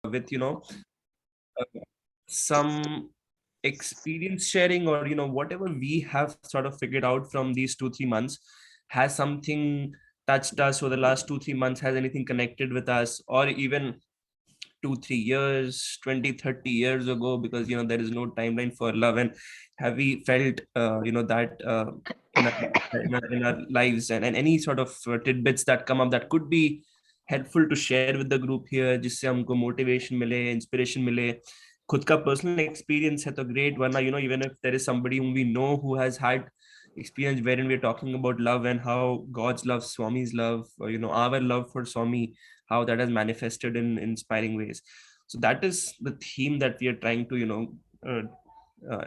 with some experience sharing, or whatever we have sort of figured out from these 2-3 months. Has something touched us over the last 2-3 months? Has anything connected with us, or even 2-3 years, 20, 30 years ago? Because there is no timeline for love. And have we felt that in our lives, and any sort of tidbits that come up that could be helpful to share with the group here, जिससे हमको motivation मिले, inspiration मिले. खुद का personal experience है तो great, वरना even if there is somebody whom we know who has had experience wherein we're talking about love and how God's love, Swami's love, or, our love for Swami, how that has manifested in inspiring ways. So that is the theme that we are trying to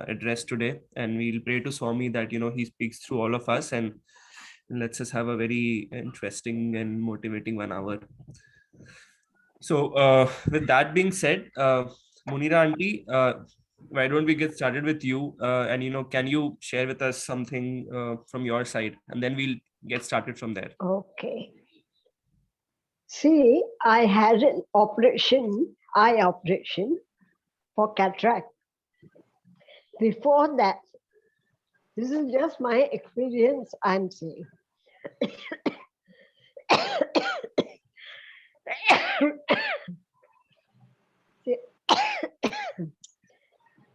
address today, and we'll pray to Swami that he speaks through all of us and lets us have a very interesting and motivating 1 hour. So with that being said, Munira auntie, why don't we get started with you, and can you share with us something from your side, and then we'll get started from there. Okay. See, I had an eye operation for cataract. Before that, this is just my experience I'm saying.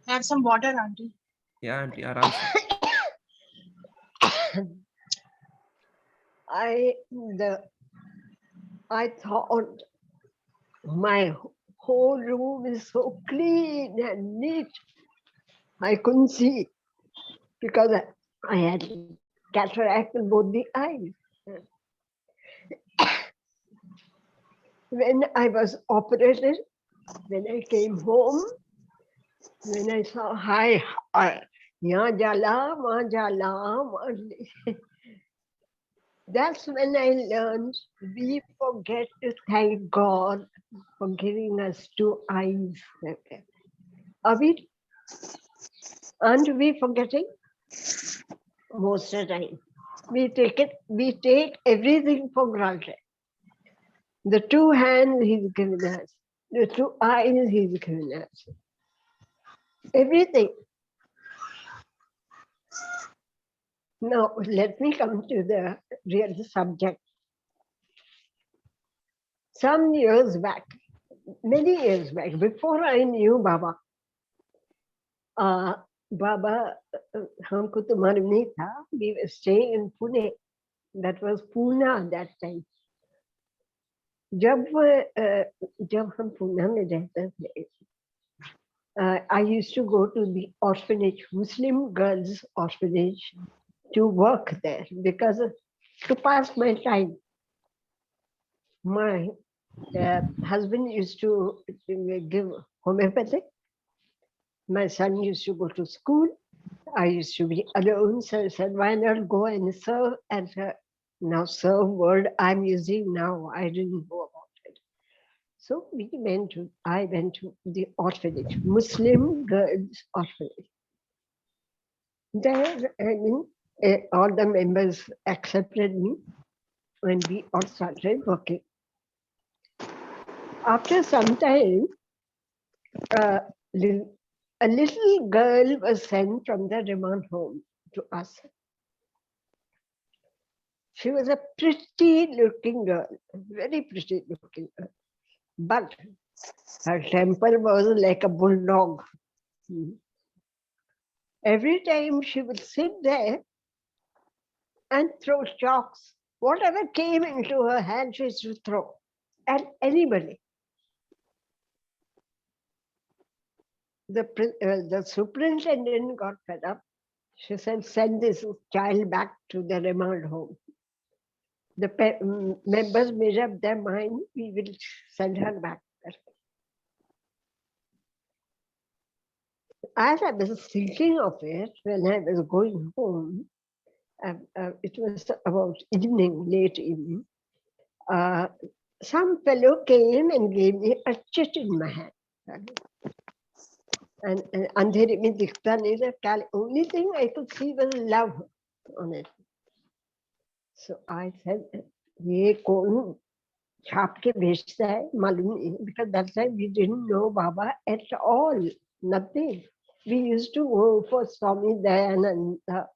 Have some water, auntie. Yeah, auntie, aram se. I thought my whole room is so clean and neat. I couldn't see because I had cataract in both the eyes. When I was operated, when I came home, when I saw, hi, ya jala, ma jala, that's when I learned we forget to thank God for giving us 2 eyes. Aren't we forgetting? Most of the time. We take everything for granted. The 2 hands He's given us, the 2 eyes He's given us. Everything. Now, let me come to the real subject. Some years back, many years back, before I knew Baba, Baba, हमको तो मालूम नहीं था. We were staying in Pune. That was Pune that time. जब हम पुणे में रहते थे, I used to go to the orphanage, Muslim girls' orphanage, to work there because to pass my time. My husband used to give homeopathic. My son used to go to school. I used to be alone, so I said, why not go and serve? And now serve word I'm using now, I didn't know about it. So I went to the orphanage, Muslim girls' orphanage. There, all the members accepted me when we all started working. After some time, a little girl was sent from the remand home to us. She was a pretty looking girl, very pretty looking girl. But her temper was like a bulldog. Every time she would sit there and throw chalks. Whatever came into her hand, she used to throw at anybody. The superintendent got fed up. She said, send this child back to the remand home. The members made up their mind, we will send her back. As I was thinking of it, when I was going home, it was about evening, late evening, some fellow came and gave me a chit in my hand. And andheri mein dikhta nahi tha. Only thing I could see was love on it. So I said, ye kaun छाप के भेजता है मालूम नहीं, because that time we didn't know Baba at all, nothing. We used to go for Swami Dayananda,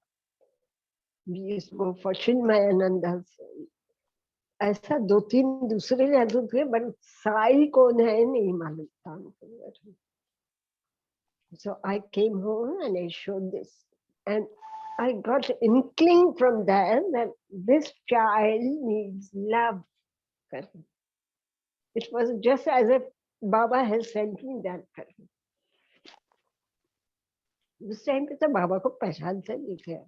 we used to go for Chinmayananda. ऐसा दो तीन दूसरे जादू थे, बट साई कौन है नहीं मालूम था हमको. So I came home and I showed this, and I got inkling from there that this child needs love. It was just as if Baba has sent me that. उस टाइम पे तो बाबा को पहचान से नहीं थे.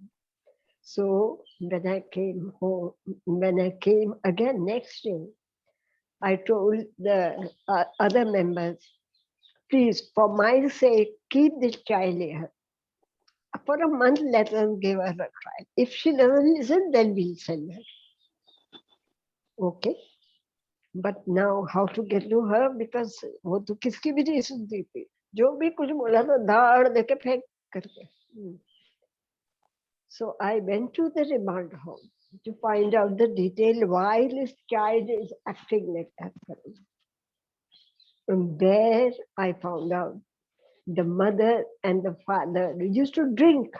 So when I came home, when I came again next day, I told the other members, please, for my sake, keep this child here. For a month, let us give her a try. If she doesn't listen, then we'll send her. Okay. But now how to get to her, because वो तो किसकी भी नहीं सुनती थी, जो भी कुछ बोला तो दाड़ देके फेंक करके. So I went to the remand home to find out the detail why this child is acting like that. And there I found out the mother and the father used to drink.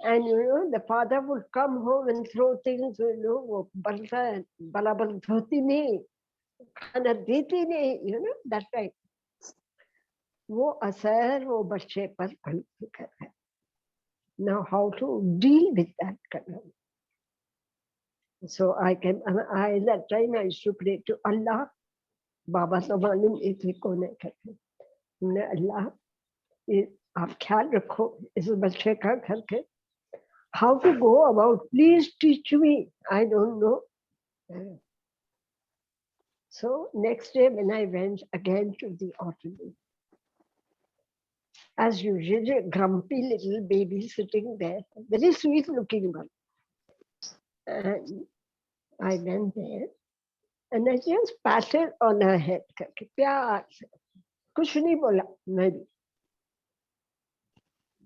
And the father would come home and throw things, वो बलता बराबर धोती नहीं, खाना देती नहीं, that type. वो असर वो बच्चे पर पड़ है. Now how to deal with that kind of. So I that time I used to pray to Allah. बाबा तो मालूम नहीं थे कौन है करके. हमने अल्लाह आप ख्याल रखो इस बच्चे का करके. How to go about? Please teach me. I don't know. So next day when I went again to the orphanage, as usual, a grumpy little baby sitting there, very sweet looking one. And I went there and I just patted on her head. करके प्यार से कुछ नहीं बोला मैं भी.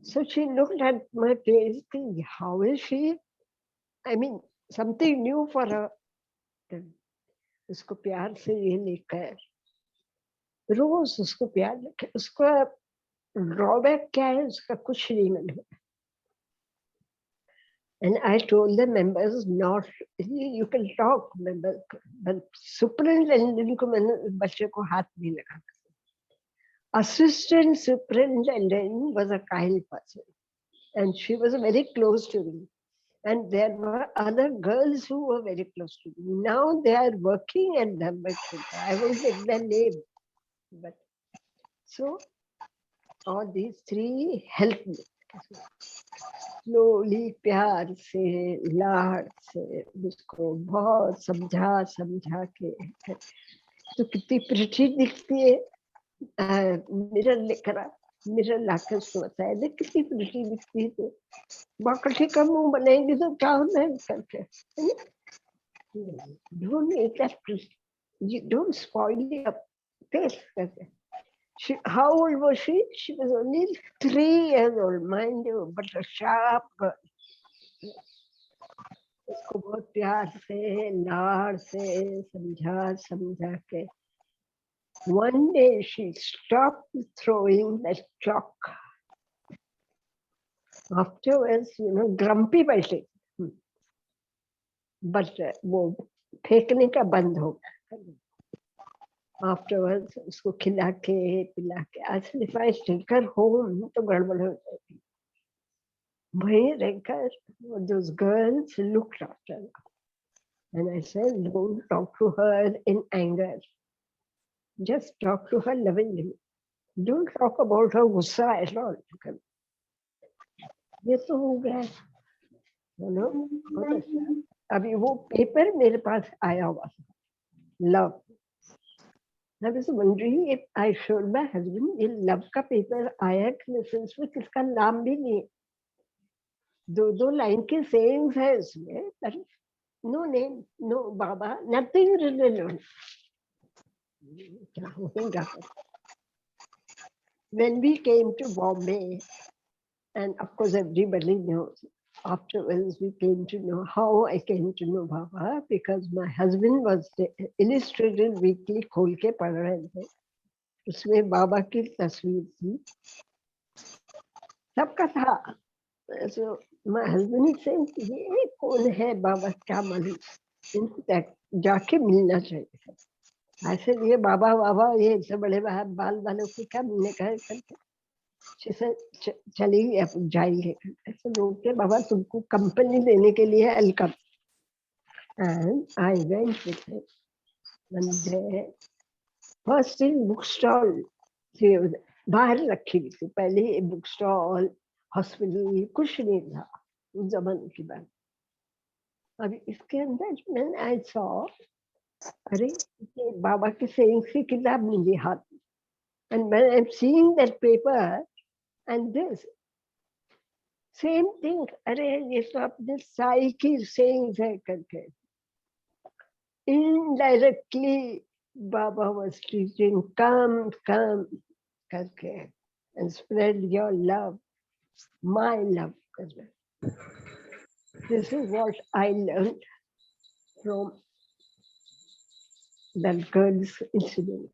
So she looked at my face, thinking, how is she? I mean, something new for her. उसको प्यार से ये लेकर रोज उसको प्यार लेकर. उसका ड्रॉबैक क्या है, उसका कुछ नहीं मालूम. And I told the members not, you can talk, members, but superintendent को मैंने बच्चे को हाथ नहीं लगा. Assistant superintendent was a kind person, and she was very close to me. And there were other girls who were very close to me. Now they are working at the Bhakshita. I won't take their name, but so all these three helped me. Slowly, प्यार से, लाड से उसको बहुत समझा के. तो कितनी pretty दिखती है. मिरर लेकर मिरर लाकर उसको बताया दे कितनी प्रिटी दिखती है. तो बाकठी का मुंह बनाएंगे तो क्या होता है करके. Don't make that pretty. You don't spoil your face करके. How old was she? She was only 3 years old, mind you, but a sharp girl. उसको बहुत प्यार से लाड़ से समझा के. One day she stopped throwing that chalk. Afterwards, grumpy बैठे. But वो फेंकने का बंद हो गया. Afterwards, उसको खिला के पिला के. As if I take her home, तो गड़बड़ हो जाएगी. वहीं रहकर those girls looked after her. And I said, don't talk to her in anger. Just talk to her lovingly. Don't talk about her गुस्सा at all. ये तो हो गया. अभी वो पेपर मेरे पास आया हुआ था. Love. I was wondering if I showed my husband ये love का पेपर आया कि सेंस में किसका नाम भी नहीं. 2 लाइन के sayings है उसमें, but no name, no Baba, nothing written on. क्या होगा? When we came to Bombay, and of course everybody knows, afterwards we came to know how I came to know Baba, because my husband was the illustrated weekly खोल के पढ़ रहे थे, उसमें बाबा की तस्वीर थी, सबका था. So my husband said, ये कौन है बाबा, क्या मालूम, जाके मिलना चाहिए. I said, ये बाबा बाबा ये इतने बड़े बाल वालों को क्या मिलने का है करके. She said, चलिए अब जाइए. ऐसे लोग के बाबा तुमको कंपनी देने के लिए I'll come. And I went with him. And there, first in bookstall, बाहर रखी हुई थी. पहले बुक स्टॉल, हॉस्पिटल कुछ नहीं था उस जमाने की बात. अभी इसके अंदर मैंने आई सॉ, अरे ये बाबा के सेइंग्स की किताब मिली हाथ. And when I'm seeing that paper and this same thing, अरे ये तो अपने साई की सेइंग्स है करके. Indirectly Baba was teaching, come करके, and spread your love, my love. This is what I learned from that girl's incident.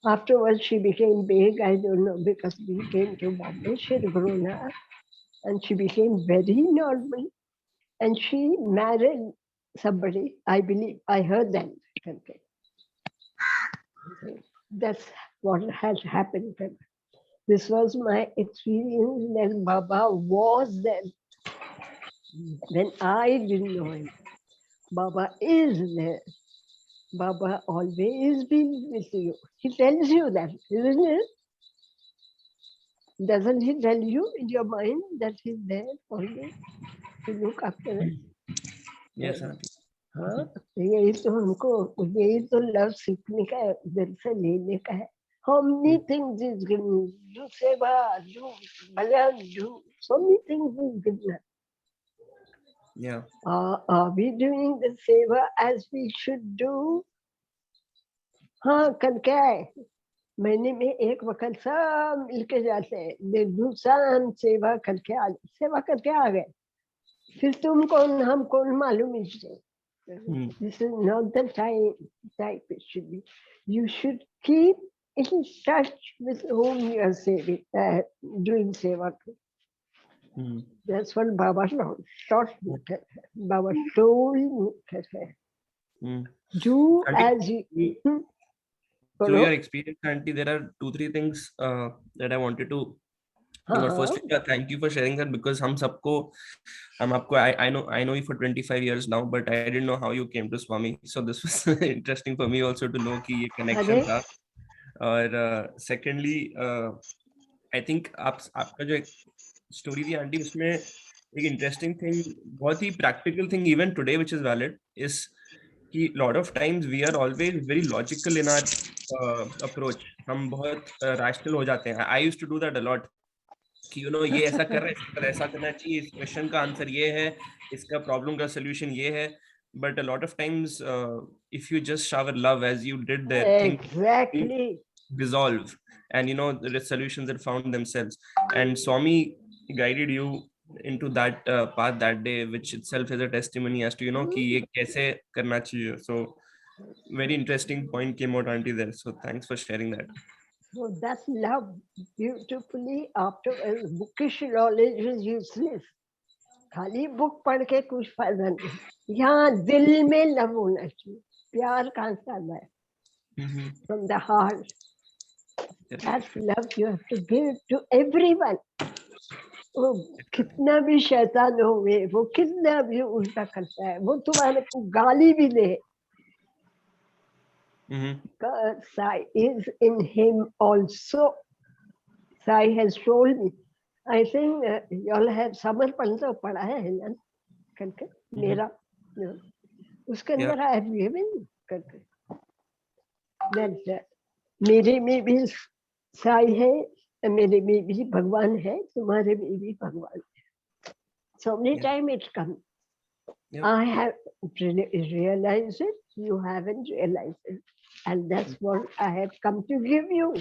Afterwards, she became big. I don't know, because we came to Bombay. She had grown up and she became very normal. And she married somebody, I believe. I heard that. That's what has happened. This was my experience when Baba was there. When I didn't know him. Baba is there. Baba always been with you. He tells you that, isn't it? Doesn't he tell you in your mind that he's there for you to look after it? Yes, auntie. हाँ, यही तो हमको, यही तो love सीखने का है, दिल से लेने का है. How many things is given? Do seva, do bhajan, do so many things is given. Yeah. Are we doing the seva as we should do? हाँ, कल क्या है, महीने में एक वक्त सब मिलके जाते हैं, दिलसान सेवा करके आ गए. फिर तुम कौन हम कौन मालूम इससे. This is not the type it should be. You should keep in touch with whom you are saving, doing seva. That's what Baba taught me. Baba told me. Do as you. Through your experience, auntie, there are 2-3 things that I wanted to. Firstly, thank you for sharing that, because हम आपको I know you for 25 years now, but I didn't know how you came to Swami. So this was interesting for me also to know कि ये connection था. और secondly, I think आपका जो story थी aunty, उसमें एक interesting thing, बहुत ही practical thing even today which is valid is कि lot of times we are always very logical in our approach. हम बहुत rational हो जाते हैं. I used to do that a lot. कि ये ऐसा कर रहा है, ऐसा करना चाहिए, इस क्वेश्चन का आंसर ये है, इसका प्रॉब्लम का सॉल्यूशन ये है. But a lot of times, if you just shower love as you did there, exactly dissolve, and the solutions that found themselves. And Swami guided you into that path that day, which itself is a testimony as to कि ये कैसे करना चाहिए. So very interesting point came out, auntie, there. So thanks for sharing that. So that's love beautifully. After bookish knowledge is useless. खाली book पढ़ के कुछ फायदा नहीं. यहाँ दिल में लव होना चाहिए. प्यार कहाँ से आता है? From the heart. That's love you have to give to everyone. वो कितना भी शैतान हो, वो कितना भी उल्टा करता है, वो तुम्हारे को गाली भी दे, because Sai is in him also. Sai has told me. I think you all have समर्पण तो पढ़ा है ना करके मेरा, उसके अंदर I have given करके. That's that. मेरे में भी साई है, मेरे में भी भगवान है, तुम्हारे में भी भगवान है. So many times it comes. I have realized it, you haven't realized it, and that's what I have come to give you,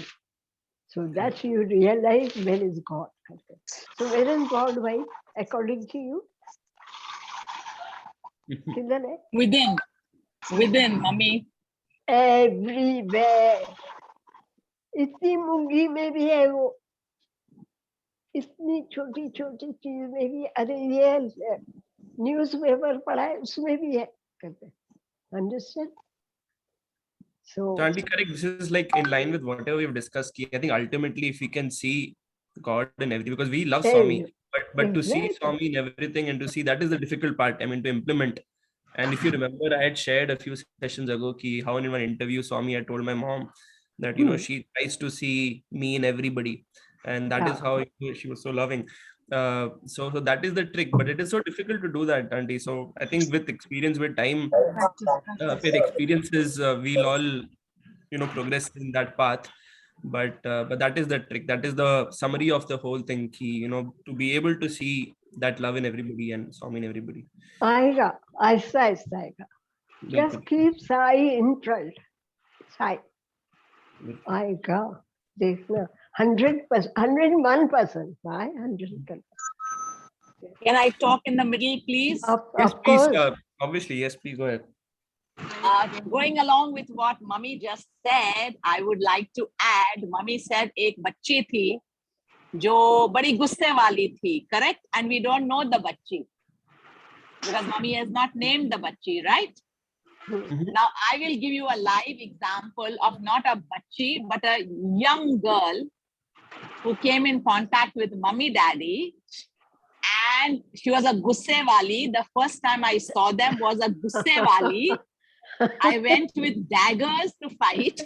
so that you realize where is God. So where is God, why? According to you? किधर है? Within, mummy. Everywhere. इतनी मूंगी में भी है वो, इतनी छोटी छोटी चीज में भी, अरे ये न्यूज़पेपर पढ़ा है उसमें भी है करते. Understand? So Auntie, correct. This is like in line with whatever we've discussed. I think ultimately, if we can see God in everything, because we love Swami, but to see exactly. Swami in everything and to see that is the difficult part. I mean, to implement. And if you remember, I had shared a few sessions ago how in one interview, Swami had told my mom that she tries to see me in everybody, and that is how she was so loving. So that is the trick, but it is so difficult to do that, Auntie. So I think with experience, with time, with experiences, we'll all progress in that path. But that is the trick. That is the summary of the whole thing. To be able to see that love in everybody and Swami in everybody. आएगा, ऐसा ऐसा आएगा. Just keep Sai in front. Sai. आएगा, देखना. 100%, 101%. Why 100%? Can I talk in the middle, please? Yes, Of please. course. Obviously, yes, please go ahead. Going along with what mummy just said, I would like to add, mummy said एक बच्ची थी जो बड़ी गुस्से वाली थी, correct? And we don't know the बच्ची because mummy has not named the bachchi, right? Now I will give you a live example of not a bachchi but a young girl who came in contact with mummy daddy, and she was a gusse wali. The first time I saw them was a gusse wali. I went with daggers to fight.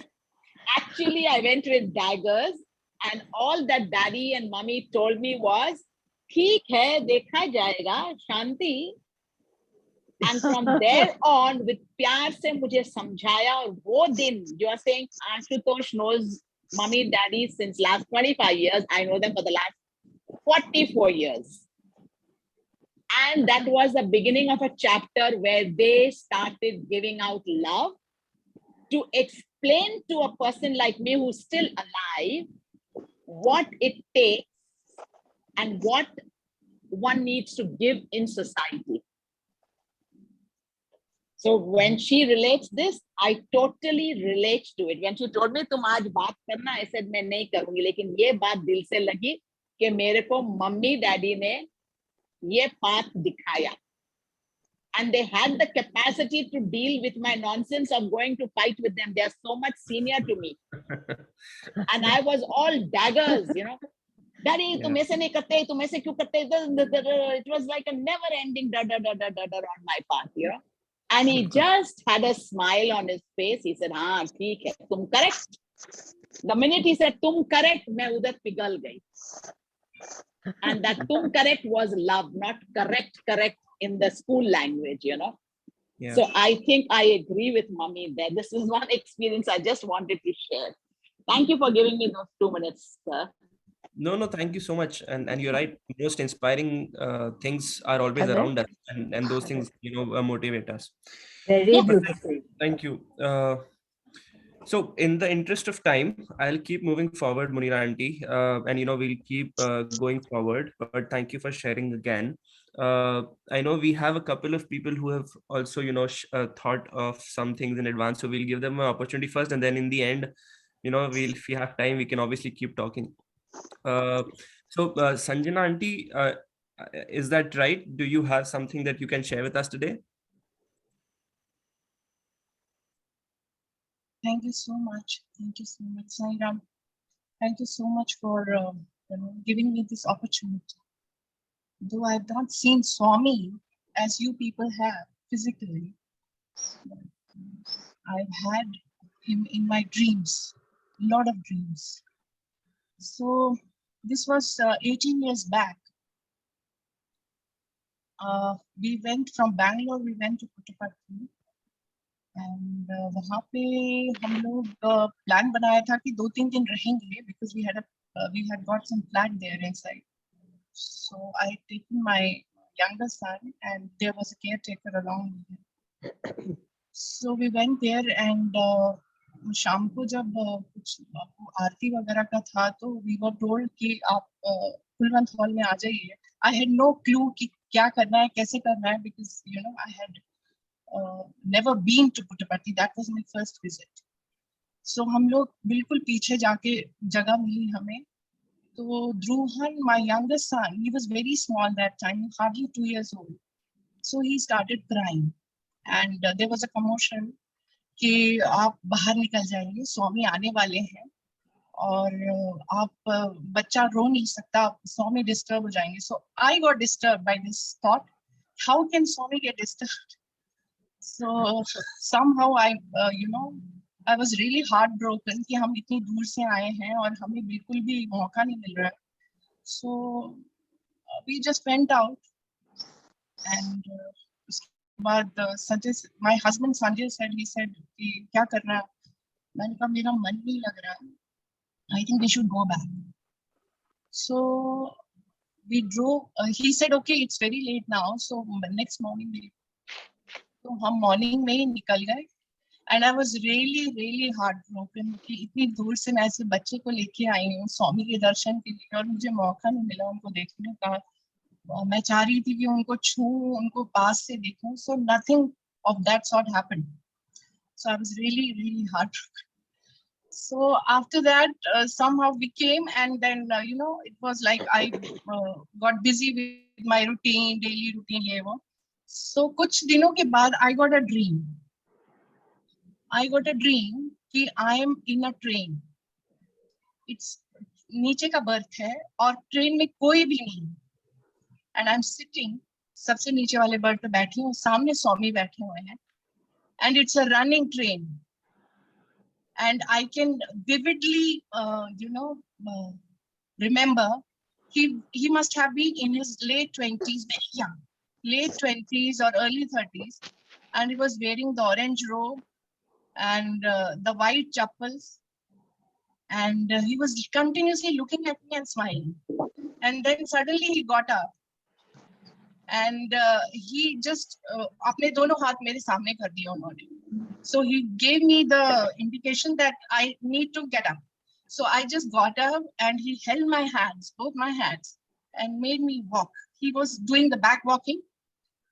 Actually, I went with daggers, and all that daddy and mummy told me was, "ठीक है, देखा जाएगा, शांति." And from there on, with प्यार से मुझे समझाया, और वो दिन, you are saying Ashutosh knows mummy, daddy since last 25 years. I know them for the last 44 years. And that was the beginning of a chapter where they started giving out love to explain to a person like me who's still alive what it takes and what one needs to give in society. So when she relates this, I totally relate to it. When she told me, "तुम आज बात करना," I said, "मैं नहीं करूँगी," लेकिन ये बात दिल से लगी कि मेरे को मम्मी डैडी ने ये path दिखाया. And they had the capacity to deal with my nonsense of going to fight with them. They are so much senior to me. And I was all daggers, Daddy, तुम ऐसे नहीं करते, तुम ऐसे क्यों करते? It was like a never ending on my part, And he just had a smile on his face. He said, "हाँ, ठीक है, तुम correct." The minute he said, "तुम correct," मैं उधर पिघल गई. And that "तुम correct" was love, not correct in the school language, Yeah. So I think I agree with mummy there. This is one experience I just wanted to share. Thank you for giving me those 2 minutes, sir. No, thank you so much. And you're right. Most inspiring things are always around us, and those things, motivate us. Very beautiful. Thank you. So in the interest of time, I'll keep moving forward, Munira Auntie, and we'll keep going forward. But thank you for sharing again. I know we have a couple of people who have also, thought of some things in advance. So we'll give them an opportunity first, and then in the end, if we have time, we can obviously keep talking. So Sanjana Auntie, is that right? Do you have something that you can share with us today? Thank you so much. Thank you so much, Sairam. Thank you so much for giving me this opportunity. Though I've not seen Swami as you people have physically, I've had him in my dreams, a lot of dreams. So this was 18 years back. We went from Bangalore, we went to Puttaparthi. And वहाँ पे हम लोग plan बनाया था कि 2-3 दिन रहेंगे because we had got some flat there inside. So I had taken my younger son and there was a caretaker along with him. So we went there and शाम को जब कुछ आरती वगैरह का था तो we were told कि आप कुलवंत हॉल में आ जाइए. I had no clue कि क्या करना है, कैसे करना है, because you know I had never been to Puttaparthi. That was my first visit. So हम लोग बिल्कुल पीछे जाके जगह मिली हमें. तो Dhruvan, my youngest son, he was very small that time, hardly 2 years old. So he started crying, and there was a commotion कि आप बाहर निकल जाइए, स्वामी आने वाले हैं और आप बच्चा रो नहीं सकता, स्वामी डिस्टर्ब हो जाएंगे. So I got disturbed by this thought. How can Swami get disturbed? So somehow I was really heartbroken कि हम इतनी दूर से आए हैं और हमें बिल्कुल भी मौका नहीं मिल रहा है. So we just went out, and उसके बाद my husband Sanjay said, he said कि क्या करना है? मैंने कहा मेरा मन नहीं लग रहा है. I think we should go back. So we drove. He said, okay, it's very late now. So next morning we. तो हम morning में ही निकल गए. And I was really heartbroken कि इतनी दूर से मैं ऐसे बच्चे को लेके आई हूँ स्वामी के दर्शन के लिए और मुझे मौका नहीं मिला उनको देखने का. मैं चाह रही थी कि उनको छूऊं, उनको पास से देखूं. So nothing of that sort happened. So I was really heartbroken. So after that, somehow we came, and then it was like I got busy with my routine, daily routine. So कुछ दिनों के बाद I got a dream. I got a dream कि I am in a train. It's नीचे का berth है और train में कोई भी नहीं. And I'm sitting, सबसे नीचे वाले berth पे बैठी हूँ, सामने स्वामी बैठे हुए हैं. And it's a running train. And I can vividly, remember he must have been in his late 20s, very young, late 20s or early 30s, and he was wearing the orange robe and the white chappals, and he was continuously looking at me and smiling. And then suddenly he got up, and he just अपने दोनों हाथ मेरे सामने कर दिए उन्होंने. So he gave me the indication that I need to get up. So I just got up and he held my hands, both my hands, and made me walk. He was doing the back walking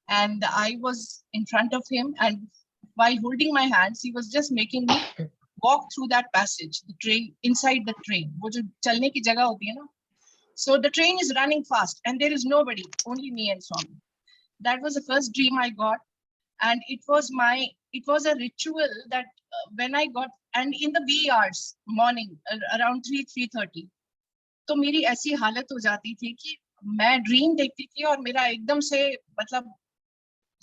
and I was in front of him, and while holding my hands, he was just making me walk through that passage, the train, inside the train. वो जो चलने की जगह होती है ना. So the train is running fast and there is nobody, only me and Swami. That was the first dream I got. And it was a ritual that when I got, and in the wee hours morning around 3:30, तो मेरी ऐसी हालत हो जाती थी कि मैं dream देखती थी और मेरा एकदम से मतलब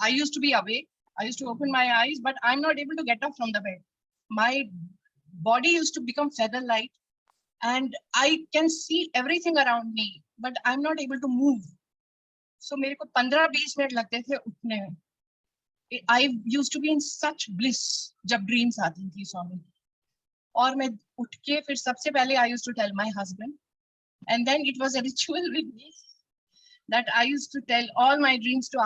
I used to be awake, I used to open my eyes, but I'm not able to get up from the bed. My body used to become feather light and I can see everything around me, but I'm not able to move. So मेरे को 15-20 minute लगते थे उठने में. I used to be in such bliss जब dreams आती थी स्वामी. और मैं उठ के फिर सबसे पहले I used to tell my husband, and then it was a ritual with me that I used to tell all my dreams to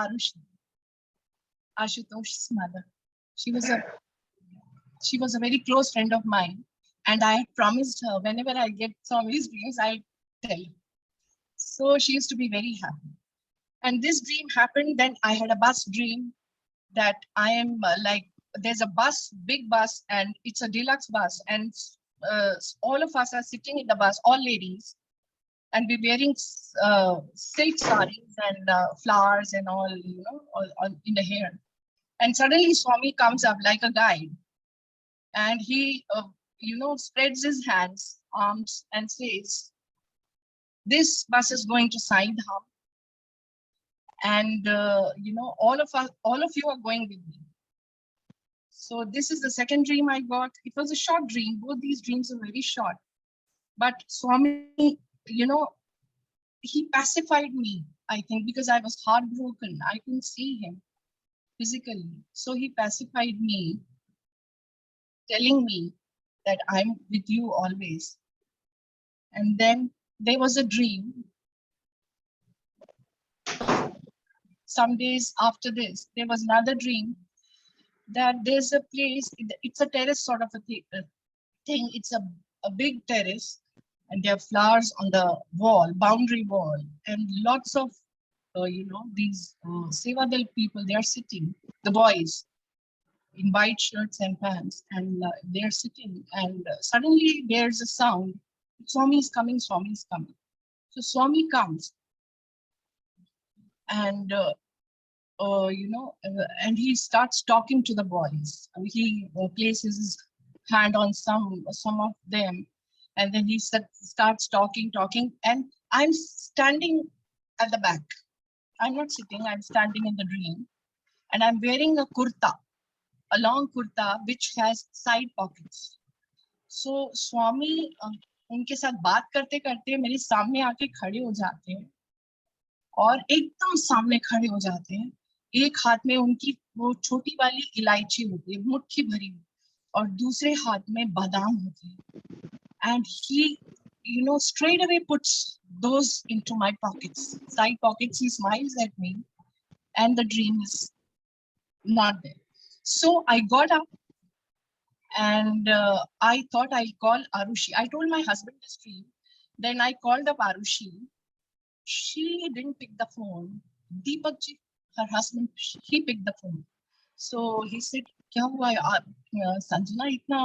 Ashutosh's mother. She was a very close friend of mine, and I had promised her whenever I get Swami's dreams, I'll tell her. So she used to be very happy. And this dream happened. Then I had a bus dream that I am there's a bus, big bus, and it's a deluxe bus, and all of us are sitting in the bus, all ladies, and we're wearing silk sarees and flowers and all, all in the hair. And suddenly Swami comes up like a guide, and he, spreads his hands, arms, and says, "This bus is going to Sai Dham, and all of you are going with me." So this is the second dream I got. It was a short dream. Both these dreams are very short. But Swami, he pacified me, I think, because I was heartbroken. I couldn't see him physically. So he pacified me, telling me that I'm with you always. And then there was a dream. Some days after this, there was another dream that there's a place, it's a terrace sort of a thing. It's a big terrace, and there are flowers on the wall, boundary wall, and lots of these Sevadal people. They are sitting, the boys in white shirts and pants, and they are sitting. And suddenly there's a sound. Swami is coming. Swami is coming. So Swami comes, and and he starts talking to the boys. He places his hand on some of them, and then he starts talking, and I'm standing at the back. I'm not sitting, I'm standing in the dream, and I'm wearing a kurta, a long kurta, which has side pockets. So Swami उनके साथ बात करते करते मेरे सामने आके खड़े हो जाते हैं, और एकदम सामने खड़े हो जाते हैं. एक हाथ में उनकी वो छोटी वाली इलायची होती है, मुट्ठी भरी हुई, और दूसरे हाथ में बादाम होते हैं. And he, straight away puts those into my pockets, side pockets. He smiles at me, and the dream is not there. So I got up, and I thought I'll call Arushi. I told my husband this dream. Then I called up Arushi. She didn't pick the phone. Deepak ji, her husband, he picked the phone. So he said, क्या हुआ संजना, इतना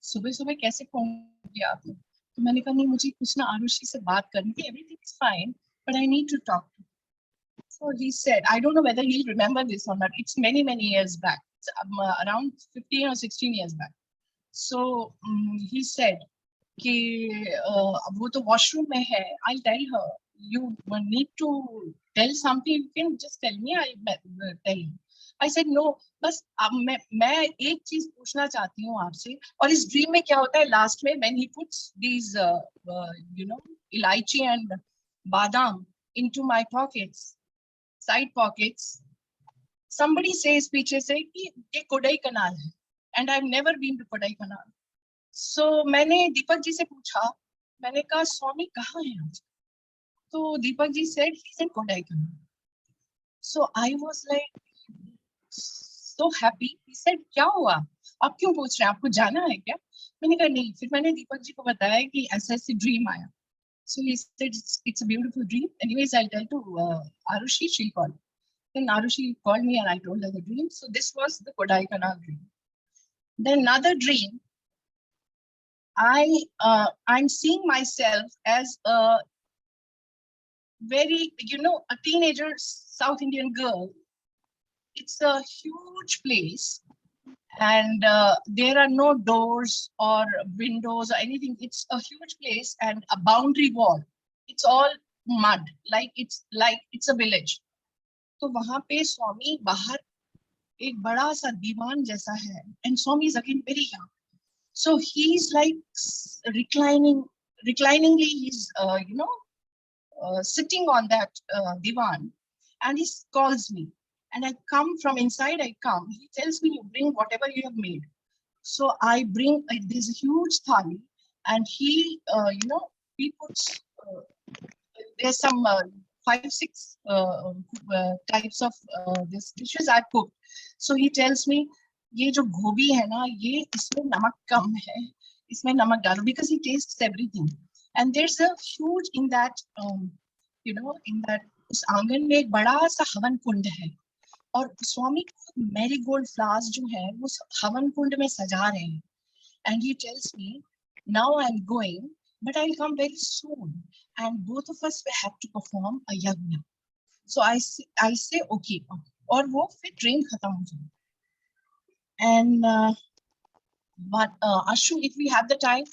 सुबह सुबह कैसे phone किया आपने? तो मैंने कहा नहीं, मुझे कुछ ना आरुषि से बात करनी थी. Everything is fine, but I need to talk to her. So he said, I don't know whether he'll remember this or not. It's many years back. It's around 15 or 16 years back. So he said कि वो तो washroom में है. I'll tell her. You need to tell something. You can just tell me. I'll tell you. I said no. बस अब मैं एक चीज पूछना चाहती हूँ आपसे. और इस ड्रीम में क्या होता है लास्ट में, when he puts these इलायची and badam into my pockets, side pockets, somebody says पीछे से कि ये कोडाई कनाल है, and I've never been to Kodai kanal. So मैंने दीपक जी से पूछा, मैंने कहा स्वामी कहाँ है आज? तो Deepak ji said he's in Kodai kanal. So I was like so happy. He said क्या हुआ, आप क्यों पूछ रहे हैं, आपको जाना है क्या? मैंने कहा नहीं. फिर मैंने दीपक जी को बताया कि ऐसा ऐसे ड्रीम आया. So he said it's a beautiful dream. Anyways, I'll tell to Arushi. She'll call. Then Arushi called me and I told her the dream. So this was the Kodai Kanal dream. Then another dream, I'm seeing myself as a very, a teenager South Indian girl. It's a huge place, and there are no doors or windows or anything. It's a huge place and a boundary wall. It's all mud, like it's a village. तो वहां पे स्वामी बाहर एक बड़ा सा दीवान जैसा है, and Swami is again very young. So he's like recliningly, he's sitting on that divan, and he calls me, and I come from inside. I come. He tells me, you bring whatever you have made. So I bring this huge thali, and he he puts there's some 5-6 types of this dishes I cooked. So he tells me, ये जो गोभी है ना, ये इसमें नमक कम है, इसमें नमक डालो, because he tastes everything. And there's a huge in that in that उस आंगन में एक बड़ा सा हवन कुंड है, और स्वामी मैरीगोल्ड फ्लावर्स जो है वो हवन कुंड में सजा रहे हैं. And he tells me, now I'm going, but I'll come very soon, and both of us will have to perform a yagna. So I say okay, और वो फिर ट्रेन खत्म हो जाए. And but Ashu, if we have the time.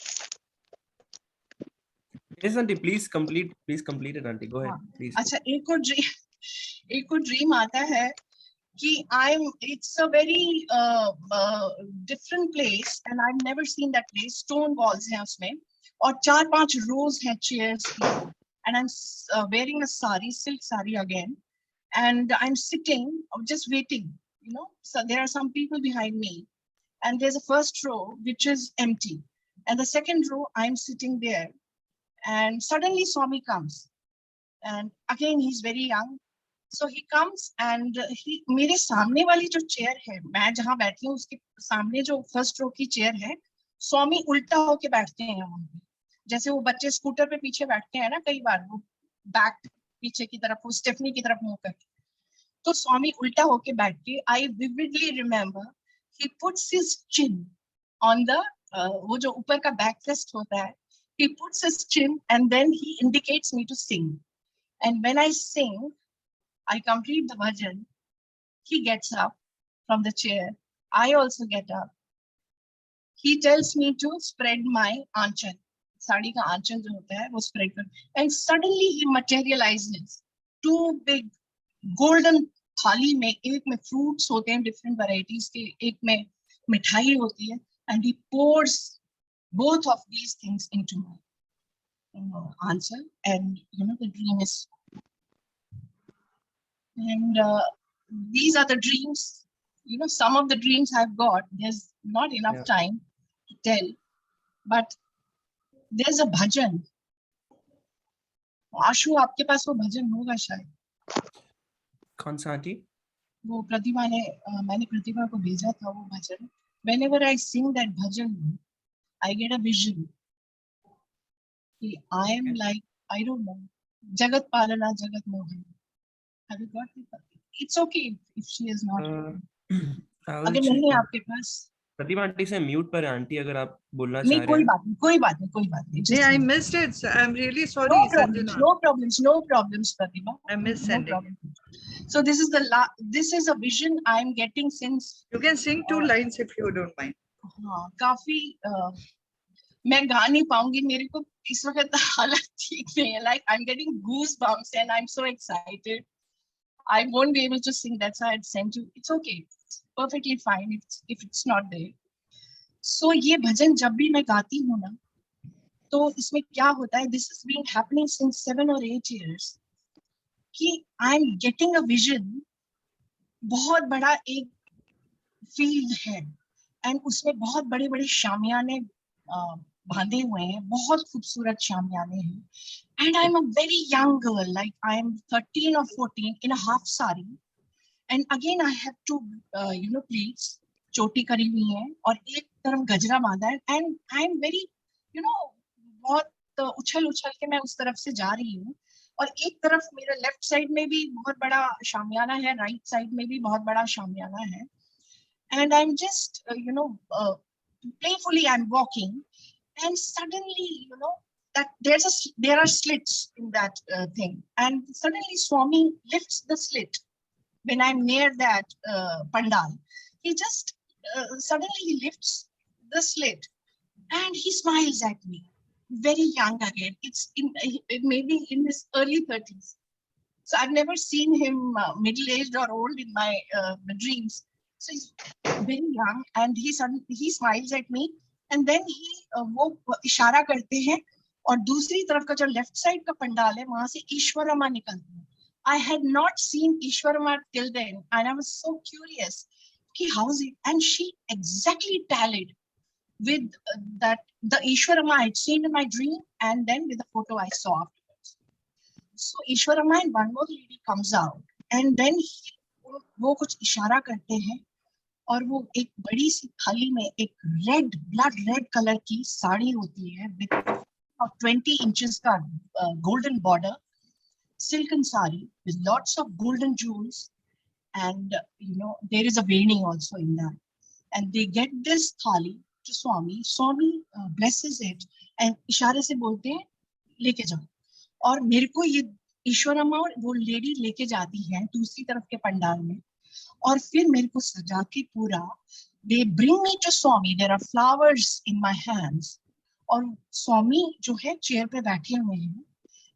Yes, auntie, please complete it, auntie. Go ahead, please. अच्छा, एक और dream आता है कि it's a very different place, and I've never seen that place. Stone walls हैं उसमें, और 4-5 rows हैं chairs की, and I'm wearing a sari, silk sari again, and I'm sitting, just waiting. So there are some people behind me, and there's a first row which is empty, and the second row I'm sitting there, and suddenly Swami comes, and again he's very young. So he comes, and he मेरे सामने वाली जो chair है, मैं जहाँ बैठी हूँ उसके सामने जो फर्स्ट रो की चेयर है, स्वामी उल्टा होके बैठते हैं वहाँ पे. जैसे वो बच्चे स्कूटर पे पीछे बैठते हैं ना कई बार, वो बैक पीछे की तरफ, वो स्टेफनी की तरफ मुंह करके, तो स्वामी उल्टा होके बैठ के, I vividly remember he puts his chin on the, वो जो ऊपर का बैक रेस्ट होता है, he puts his chin and then he indicates me to sing, and when I sing, I complete the bhajan. He gets up from the chair, I also get up, he tells me to spread my aanchal, sari का आंचल जो होता है वो spread कर, and suddenly he materializes two big golden थाली में, एक में fruits होते हैं different varieties के, एक में मिठाई होती है, and he pours both of these things into my answer, and the dream is, and these are the dreams, some of the dreams I've got, there's not enough time to tell, but there's a bhajan. आशु, आपके पास वो भजन होगा शायद। कौन सा aunty? वो प्रतिभा ने, मैंने प्रतिभा को भेजा था वो भजन। Whenever I sing that bhajan, I get a vision. I am like, I don't know, Jagat Palana, Jagat Mohan. Have you got it? It's okay if she is not. अगर नहीं है आपके पास, प्रतिभा आंटी से म्यूट पर है aunty, अगर आप बोलना नहीं चाह रहे हैं। कोई बात नहीं। Yeah, I missed it. I'm really sorry, Sanjana. No problems, Pratibha. I missed No sending. problem. So this is a vision I'm getting since. You can sing 2 lines if you don't mind. हाँ, काफी मैं गा नहीं पाऊंगी, मेरे को इस वक्त हालत ठीक नहीं है, like I'm getting goosebumps and I'm so excited. I won't be able to sing, that's why I'd sent you. It's okay, it's perfectly fine if it's not there. So ये भजन जब भी मैं गाती हूँ ना, तो इसमें क्या होता है, this has been happening since 7 or 8 years, कि I'm getting a vision, बहुत बड़ा एक फील्ड है, एंड उसमें बहुत बड़े बड़े शामियाने बांधे हुए हैं, बहुत खूबसूरत शामियाने हैं, and I am a very young girl, like I am 13 or 14 in a half sari, and again I have two plaits, चोटी करी हुई है और एक तरफ गजरा बांधा है, एंड आई एम वेरी बहुत उछल के मैं उस तरफ से जा रही हूँ, और एक तरफ मेरा लेफ्ट साइड में भी बहुत बड़ा शामियाना है, राइट साइड में भी बहुत बड़ा शामियाना है, and I'm just playfully I'm walking, and suddenly that there are slits in that thing, and suddenly Swami lifts the slit when I'm near that pandal. He just suddenly he lifts the slit and he smiles at me, very young again. It may be in his early 30s, so I've never seen him middle-aged or old in my dreams. So he's very young, and he smiles at me, and then he वो इशारा करते हैं, और दूसरी तरफ का जो left side का पंडाल है वहां से ईश्वरमा निकलती है. I had not seen Ishwarama till then, and I was so curious, how's it? And she exactly tallied with the Ishwarama I had seen in my dream, and then with the photo I saw afterwards. So Ishwarama and one more lady comes out, and then वो कुछ इशारा करते हैं, और वो एक बड़ी सी थाली में एक ब्लड रेड कलर की साड़ी होती है with 20 inches का golden border, silken sari with lots of golden jewels, and there is a veining also in that, and they get this thali to Swami. Swami blesses it and इशारे से बोलते हैं लेके जाओ, और मेरे को ये ईश्वरमा और वो लेडी लेके जाती है दूसरी तरफ के पंडाल में, और फिर मेरे को सजा के पूरा, they bring me to Swami. There are flowers in my hands, और स्वामी जो है चेयर पे बैठे हुए हैं,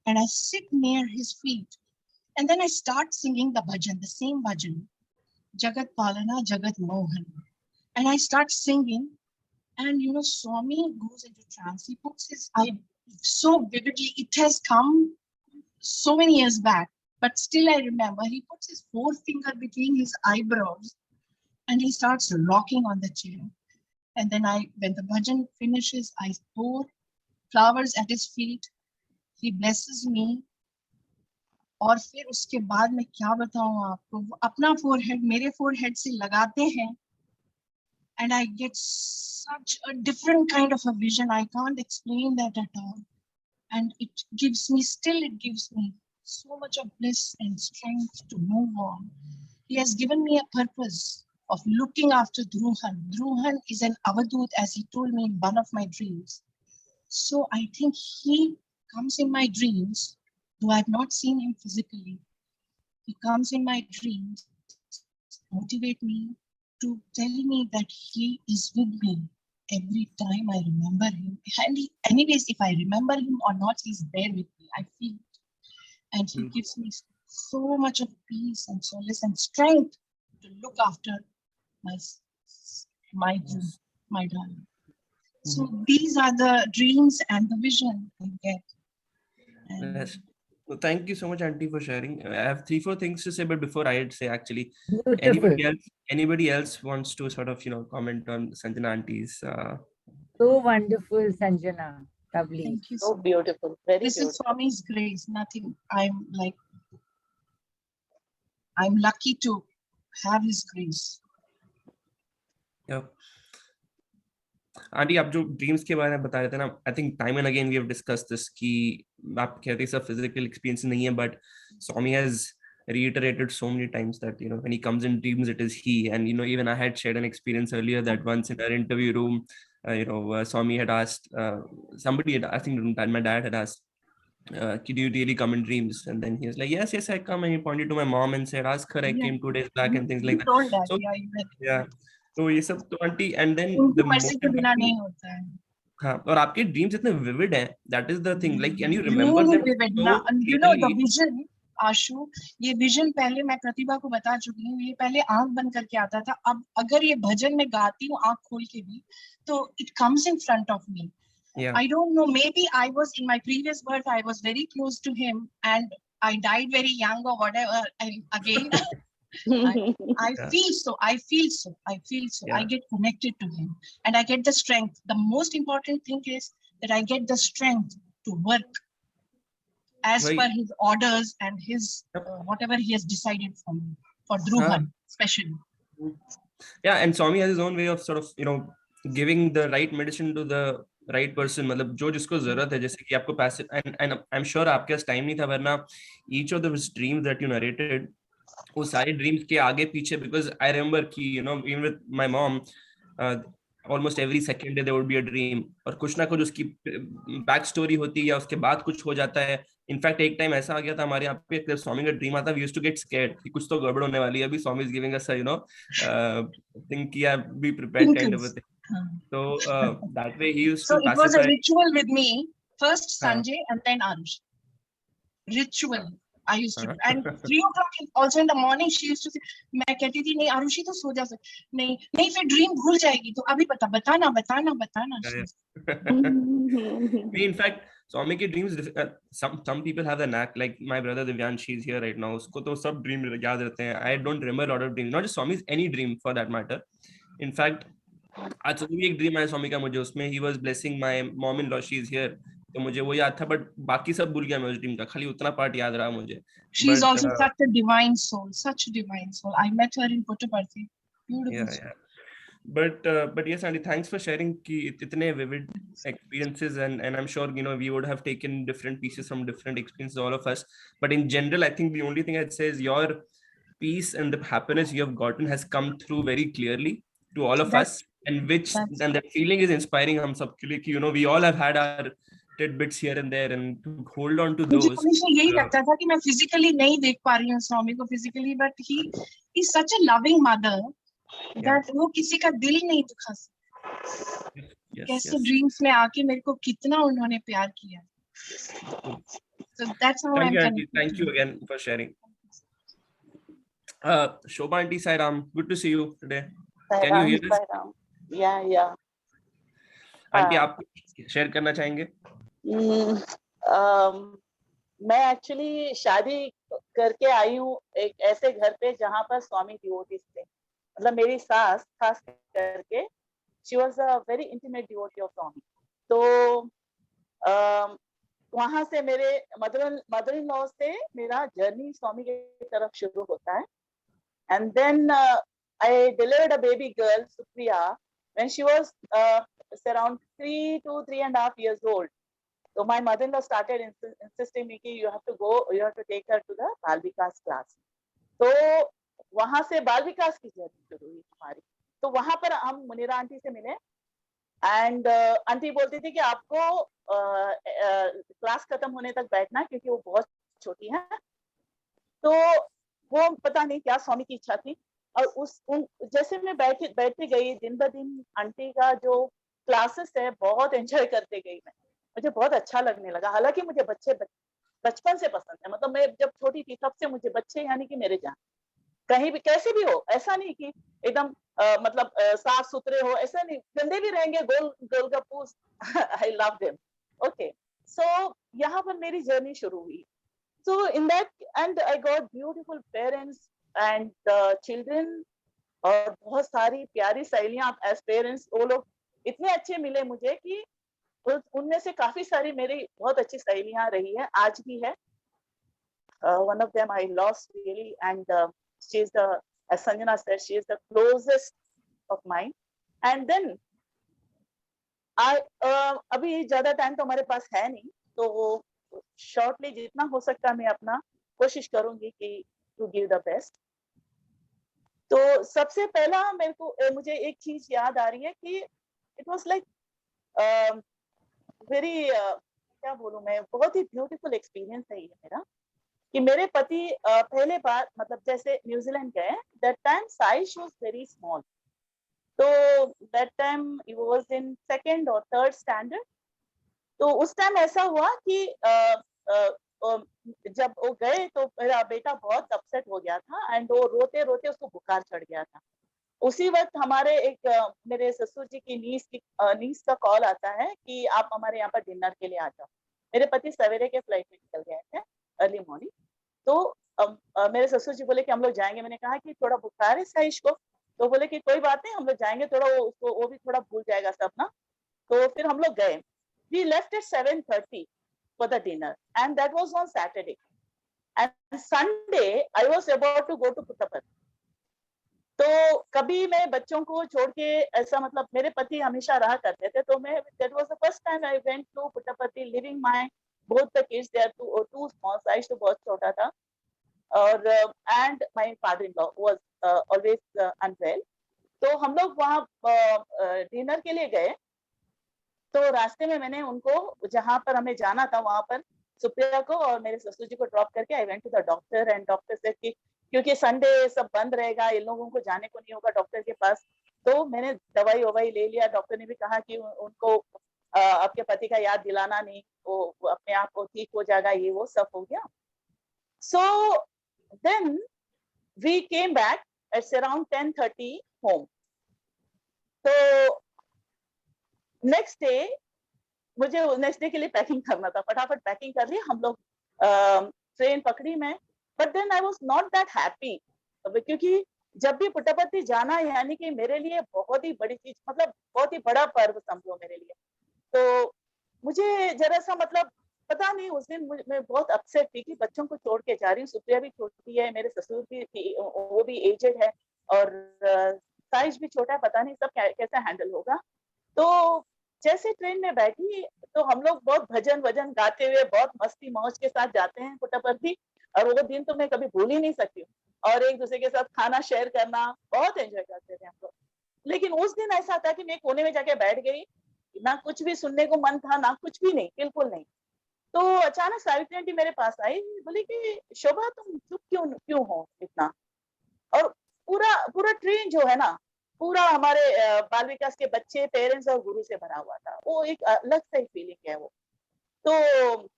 and I sit near his feet, and then I start singing the bhajan, the same bhajan, Jagat Palana, Jagat Mohan, and I start singing, and Swami goes into trance. He puts his eye so vividly. It has come so many years back, but still I remember. He puts his forefinger between his eyebrows, and he starts rocking on the chair. And then when the bhajan finishes, I pour flowers at his feet. He blesses me. और फिर उसके बाद मैं क्या बताऊं आपको, वो अपना फोरहेड मेरे फोरहेड से लगाते हैं, and I get such a different kind of a vision. I can't explain that at all. And it gives me so much of bliss and strength to move on. He has given me a purpose of looking after Dhruhan. Dhruhan is an Avadut, as he told me in one of my dreams. So I think he comes in my dreams, though I've not seen him physically. He comes in my dreams, motivate me to tell me that he is with me every time I remember him. And anyways, if I remember him or not, he's there with me. I feel it. And he gives me so much of peace and solace and strength to look after my darling. So these are the dreams and the vision I get. And Yes. Well, thank you so much, Auntie, for sharing. I have 3-4 things to say, but before I'd say, actually, Beautiful. anybody else wants to sort of comment on Sanjana Auntie's So wonderful, Sanjana. Lovely. thank you So so much. beautiful, very This is beautiful. Swami's grace, nothing. I'm lucky to have his grace. Yeah. Aunty आप जो dreams के बारे में बता रहे थे ना, I think time and again we have discussed this कि आप कहते हैं सब फिजिकल एक्सपीरियंस नहीं है, but Swami has reiterated so many times that when he comes in dreams it is he. And even I had shared an experience earlier that once in our interview room, Swami had asked, somebody had, I think my dad had asked, do you really come in dreams? And then he was like, yes, I come. And he pointed to my mom and said, ask her, I came 2 days back, and things like You that. told that, So yeah, you read. yeah, तो ये सब तो aunty, and then उनकी the मर्जी most के बिना important, नहीं होता है. हाँ, और आपके ड्रीम्स इतने विविड हैं, that is the thing, like, and you remember Really them vivid. so Now, you know the clearly. vision, आशु, ये विजन पहले मैं प्रतिभा को बता चुकी हूँ. ये पहले आंख बंद करके आता था. अब अगर ये भजन में गाती हूँ आंख खोल के भी, तो it comes in front of me. Yeah. I don't know, maybe I was in my previous birth, I was very close to him and I died very young or whatever. And again, I feel so. I Yeah. get connected to him and I get the strength. The most important thing is that I get the strength to work as Right. per his orders and his whatever he has decided for me, for Dhruvan especially. Yeah, and Swami has his own way of sort of giving the right medicine to the right person. मतलब जो जिसको जरूरत है, जैसे कि आपको पैसे, and I'm sure आपके पास टाइम नहीं था, वरना each of those dreams that you narrated, वो सारे dreams के आगे पीछे, because I remember कि even with my mom, almost every second day there would be a dream, और कुछ ना कुछ उसकी बैक स्टोरी होती है या उसके बाद कुछ हो जाता है. इनफैक्ट एक टाइम ऐसा आ गया था हमारे यहाँ पे, जब स्वामी का ड्रीम आता, we used to get scared कि कुछ तो गड़बड़ होने वाली है, अभी Swami is giving us thing किया, be prepared kind of a thing. So that way he used So to it was a pacify. ritual with me. First Sanjay and then Arush. Ritual. I used to do. And 3 o'clock also in the morning she used to say, मैं कहती थी नहीं आरुषि तो सो जा सकती, नहीं फिर dream भूल जाएगी, तो अभी बताना. In fact, Swami के dreams, some people have the knack, like my brother Divyan, she's here right now, उसको तो सब dream याद रहते हैं. I don't remember a lot of dreams, not just Swami's, any dream for that matter. In fact, आज सुबह भी एक ड्रीम आया स्वामी का मुझे, उसमें he was blessing my mom-in-law, she's here, तो मुझे वो याद था, बट बाकी सब भूल गया मैं उस ड्रीम का, खाली उतना पार्ट याद रहा मुझे. She is also such a divine soul, such a divine soul. I met her in Puttaparthi. Beautiful soul. Yeah. But yes, Andy, thanks for sharing ki itne vivid experiences, and I'm sure we would have taken different pieces from different experiences, all of us. But in general, I think the only thing I'd say is your peace and the happiness you have gotten has come through very clearly to all of us, and that feeling is inspiring hum sab ke liye ki we all have had our tidbits here and there, and to hold on to मुझे those. हमेशा यही लगता था कि मैं physically नहीं देख पा रही हूँ स्वामी को physically, but he is such a loving mother that वो किसी का दिल नहीं दुखा सकता. कैसे ड्रीम्स में आके मेरे को कितना उन्होंने प्यार किया. So that's how I'm connected. Thank you again for sharing. Shobha Aunty, Sairam, good to see you today. Can you hear us? Yeah. Aunty आप शेयर करना चाहेंगे? मैं एक्चुअली शादी करके आई हूँ एक ऐसे घर पे जहाँ पर स्वामी डिवोटीज थे. मतलब मेरी सास खास करके she was a very intimate devotee of Swami. तो वहां से मेरे मदर इन लॉ से मेरा जर्नी स्वामी की तरफ शुरू होता है. And then I delivered a baby girl, Supriya, when she was around 3 to 3.5 years old. So my mother-in-law started insisting me कि you have to take her to the बाल विकास class. तो वहां से बाल विकास की जर्नी शुरू हुई हमारी. तो वहां पर हम मुनीरा आंटी से मिले एंड आंटी बोलती थी कि आपको क्लास खत्म होने तक बैठना है क्योंकि वो बहुत छोटी है. तो वो पता नहीं क्या स्वामी की इच्छा थी और जैसे मैं बैठती गई दिन ब दिन आंटी का जो क्लासेस है बहुत एंजॉय करते गई मैं. मुझे बहुत अच्छा लगने लगा. हालांकि मुझे बच्चे बचपन से पसंद है. मतलब मैं जब छोटी थी तब से मुझे बच्चे यानी कि मेरे जान. कहीं भी कैसे भी हो, ऐसा नहीं कि एकदम मतलब साफ सुथरे हो, ऐसा नहीं. गंदे भी रहेंगे golgappas. I love them. Okay, so यहाँ पर मेरी जर्नी शुरू हुई. So in that, and I got beautiful parents and children और बहुत सारी प्यारी सहेलियां. as parents वो लोग इतने अच्छे मिले मुझे कि उनमें से काफी सारी मेरी बहुत अच्छी सहेलियां रही है, आज भी है. One of them I lost really, and she is the, as Sanjana said, she is the closest of mine. And then I अभी ज्यादा टाइम तो हमारे पास है नहीं, तो शॉर्टली जितना हो सकता मैं अपना कोशिश करूंगी कि टू गिव द बेस्ट. तो सबसे पहला मुझे एक चीज याद आ रही है कि इट वाज लाइक वेरी क्या बोलूं मैं, बहुत ही ब्यूटीफुल एक्सपीरियंस है ये मेरा कि मेरे पति पहले बार मतलब जैसे न्यूजीलैंड गए. That time size was very small. तो that time he was in 2nd or 3rd standard. तो उस टाइम ऐसा हुआ कि जब वो गए तो मेरा बेटा बहुत अपसेट हो गया था एंड वो रोते रोते उसको बुखार चढ़ गया था. उसी वक्त हमारे मेरे ससुर जी की नीस का कॉल आता है कि आप हमारे यहाँ पर डिनर के लिए आ जाओ. मेरे पति सवेरे के फ्लाइट में निकल गए थे अर्ली मॉर्निंग. तो मेरे ससुर जी बोले कि हम लोग जाएंगे. मैंने कहा कि थोड़ा बुखार है साइश को. तो बोले कि कोई बात नहीं, हम लोग जाएंगे, थोड़ा वो भी थोड़ा भूल जाएगा सब ना. तो फिर हम लोग गए. We left at 7:30 for the dinner, and that was on Saturday. And Sunday, I was about to go to Puttaparthi. तो कभी मैं बच्चों को छोड़ के ऐसा मतलब मेरे पति हमेशा रहा करते थे. तो मैं that was the first time I went to Puttaparthi, leaving my both the kids there, two small size. तो बहुत छोटा था. और and my father-in-law was always unwell. तो हम लोग वहाँ डिनर के लिए गए. तो रास्ते में मैंने उनको जहां पर हमें जाना था वहां पर सुप्रिया को और मेरे ससुर जी को ड्रॉप करके I went to the doctor and doctor said कि क्योंकि संडे सब बंद रहेगा, इन लोगों को जाने को नहीं होगा डॉक्टर के पास. तो मैंने दवाई ले लिया. डॉक्टर ने भी कहा कि उनको आपके पति का याद दिलाना नहीं, वो अपने आप को ठीक हो जाएगा, ये वो सब हो गया. So then we came back at around 10:30 home. तो नेक्स्ट डे मुझे नेक्स्ट डे के लिए पैकिंग करना था. फटाफट पैकिंग कर ली. हम लोग ट्रेन पकड़ी मैं. But then I was not that happy क्योंकि जब भी पुट्टपर्थी जाना यानी कि मेरे लिए बहुत ही बड़ी चीज, मतलब बहुत ही बड़ा पर्व समझो मेरे लिए. तो मुझे जरा सा मतलब पता नहीं उस दिन मैं बहुत अपसेट थी कि बच्चों को छोड़ के जा रही हूँ. सुप्रिया भी छोटी है, मेरे ससुर भी थी, वो भी एजेड है और साइज भी छोटा है. पता नहीं सब कैसे हैंडल होगा. तो जैसे ट्रेन में बैठी तो हम लोग बहुत भजन वजन गाते हुए बहुत मस्ती मौज के साथ जाते हैं पुट्टपर्थी. और वो दिन तो मैं कभी भूल ही नहीं सकती हूँ. और एक दूसरे के साथ खाना शेयर करना बहुत एंजॉय करते थे हम लोग. लेकिन उस दिन ऐसा था कि मैं कोने में जाके बैठ गई. ना कुछ भी सुनने को मन था, ना कुछ भी नहीं, बिल्कुल नहीं. तो अचानक सावित्री आंटी मेरे पास आई, बोली कि शोभा तुम चुप क्यों हो इतना. और पूरा ट्रेन जो है ना, पूरा हमारे बाल विकास के बच्चे, पेरेंट्स और गुरु से भरा हुआ था. वो एक अलग सा ही फीलिंग है वो. तो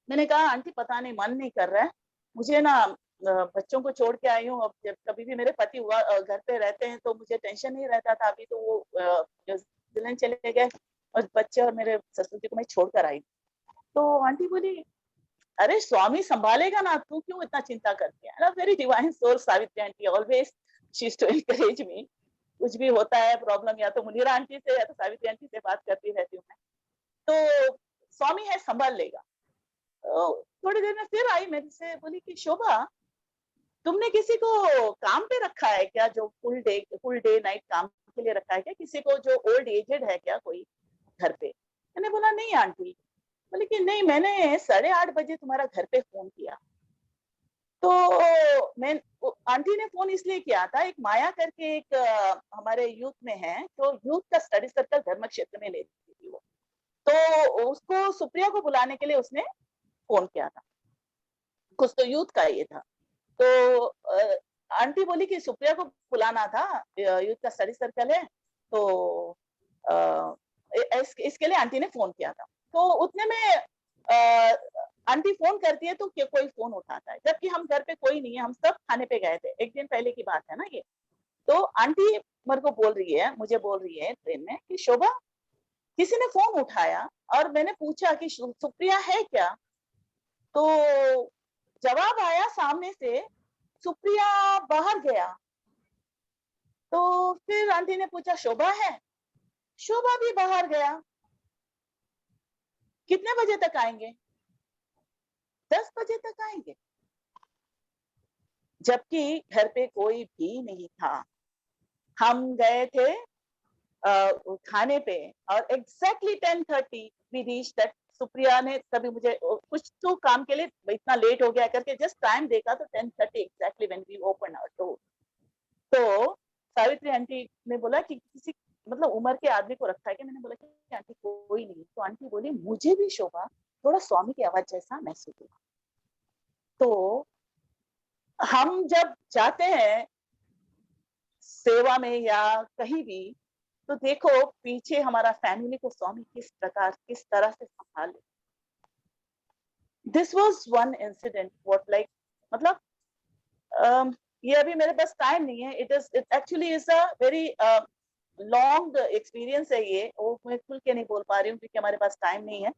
मैंने कहा आंटी पता नहीं मन नहीं कर रहा है मुझे ना, बच्चों को छोड़ के आई हूँ. अब जब कभी भी मेरे पति हुआ घर पे रहते हैं तो मुझे टेंशन नहीं रहता था. अभी तो वो न्यूजीलैंड चले गए और बच्चे और मेरे ससुर जी को मैं छोड़कर आई. तो आंटी बोली अरे स्वामी संभालेगा ना, तू क्यों इतना चिंता करती है. Very divine soul Savitri aunty, always she is to encourage me. कुछ भी होता है प्रॉब्लम या तो मुनीरा आंटी से या तो सावित्री आंटी से बात करती रहती हूँ मैं. तो स्वामी है संभाल लेगा. तो थोड़ी देर में फिर आई मेरे से, बोली कि शोभा तुमने किसी को काम पे रखा है क्या जो फुल डे नाइट काम के लिए रखा है क्या, किसी को जो ओल्ड एजेड है क्या कोई घर पे? मैंने बोला नहीं आंटी। बोले कि नहीं, मैंने 8:30 बजे तुम्हारा घर पे फोन किया। तो मैं आंटी ने फोन इसलिए किया था, एक माया करके एक हमारे यूथ में है, तो यूथ का स्टडी सर्कल धर्म क्षेत्र में लेती थी वो, तो उसको सुप्रिया को बुलाने के लिए उसने फोन किया था, कुछ तो यूथ का ये था। तो आंटी बोली कि सुप्रिया को बुलाना था, यूथ का स्टडी सर्कल है, तो इसके लिए आंटी ने फोन किया था। तो उतने में आंटी फोन करती है तो कोई फोन उठाता है, जबकि हम घर पे कोई नहीं है, हम सब खाने पे गए थे, एक दिन पहले की बात है ना ये। तो आंटी मेरे को बोल रही है, मुझे बोल रही है ट्रेन में कि शोभा किसी ने फोन उठाया और मैंने पूछा कि सुप्रिया है क्या, तो जवाब आया सामने से, सुप्रिया बाहर गया। तो फिर आंटी ने पूछा शोभा है, शोभा भी बाहर गया। कितने बजे तक आएंगे? 10 बजे तक आएंगे। जबकि घर पे कोई भी नहीं था, हम गए थे खाने पे और exactly 10:30 we reach that. Supriya ने तभी मुझे कुछ तो काम के लिए इतना लेट हो गया करके जस्ट टाइम देखा तो 10:30 exactly when we open our door. तो सावित्री आंटी ने बोला कि किसी मतलब उम्र के आदमी को रखा है कि? मैंने बोला कि आंटी कोई नहीं। तो आंटी बोली मुझे भी शोभा थोड़ा स्वामी की आवाज जैसा महसूस हुआ। तो हम जब जाते हैं सेवा में या कहीं भी, तो देखो पीछे हमारा फैमिली को स्वामी किस प्रकार किस तरह से संभाले। This was one incident what like मतलब ये अभी मेरे पास टाइम नहीं है, it actually is a very long experience है ये, वो मैं खुल के नहीं बोल पा रही हूँ क्योंकि हमारे पास टाइम नहीं है।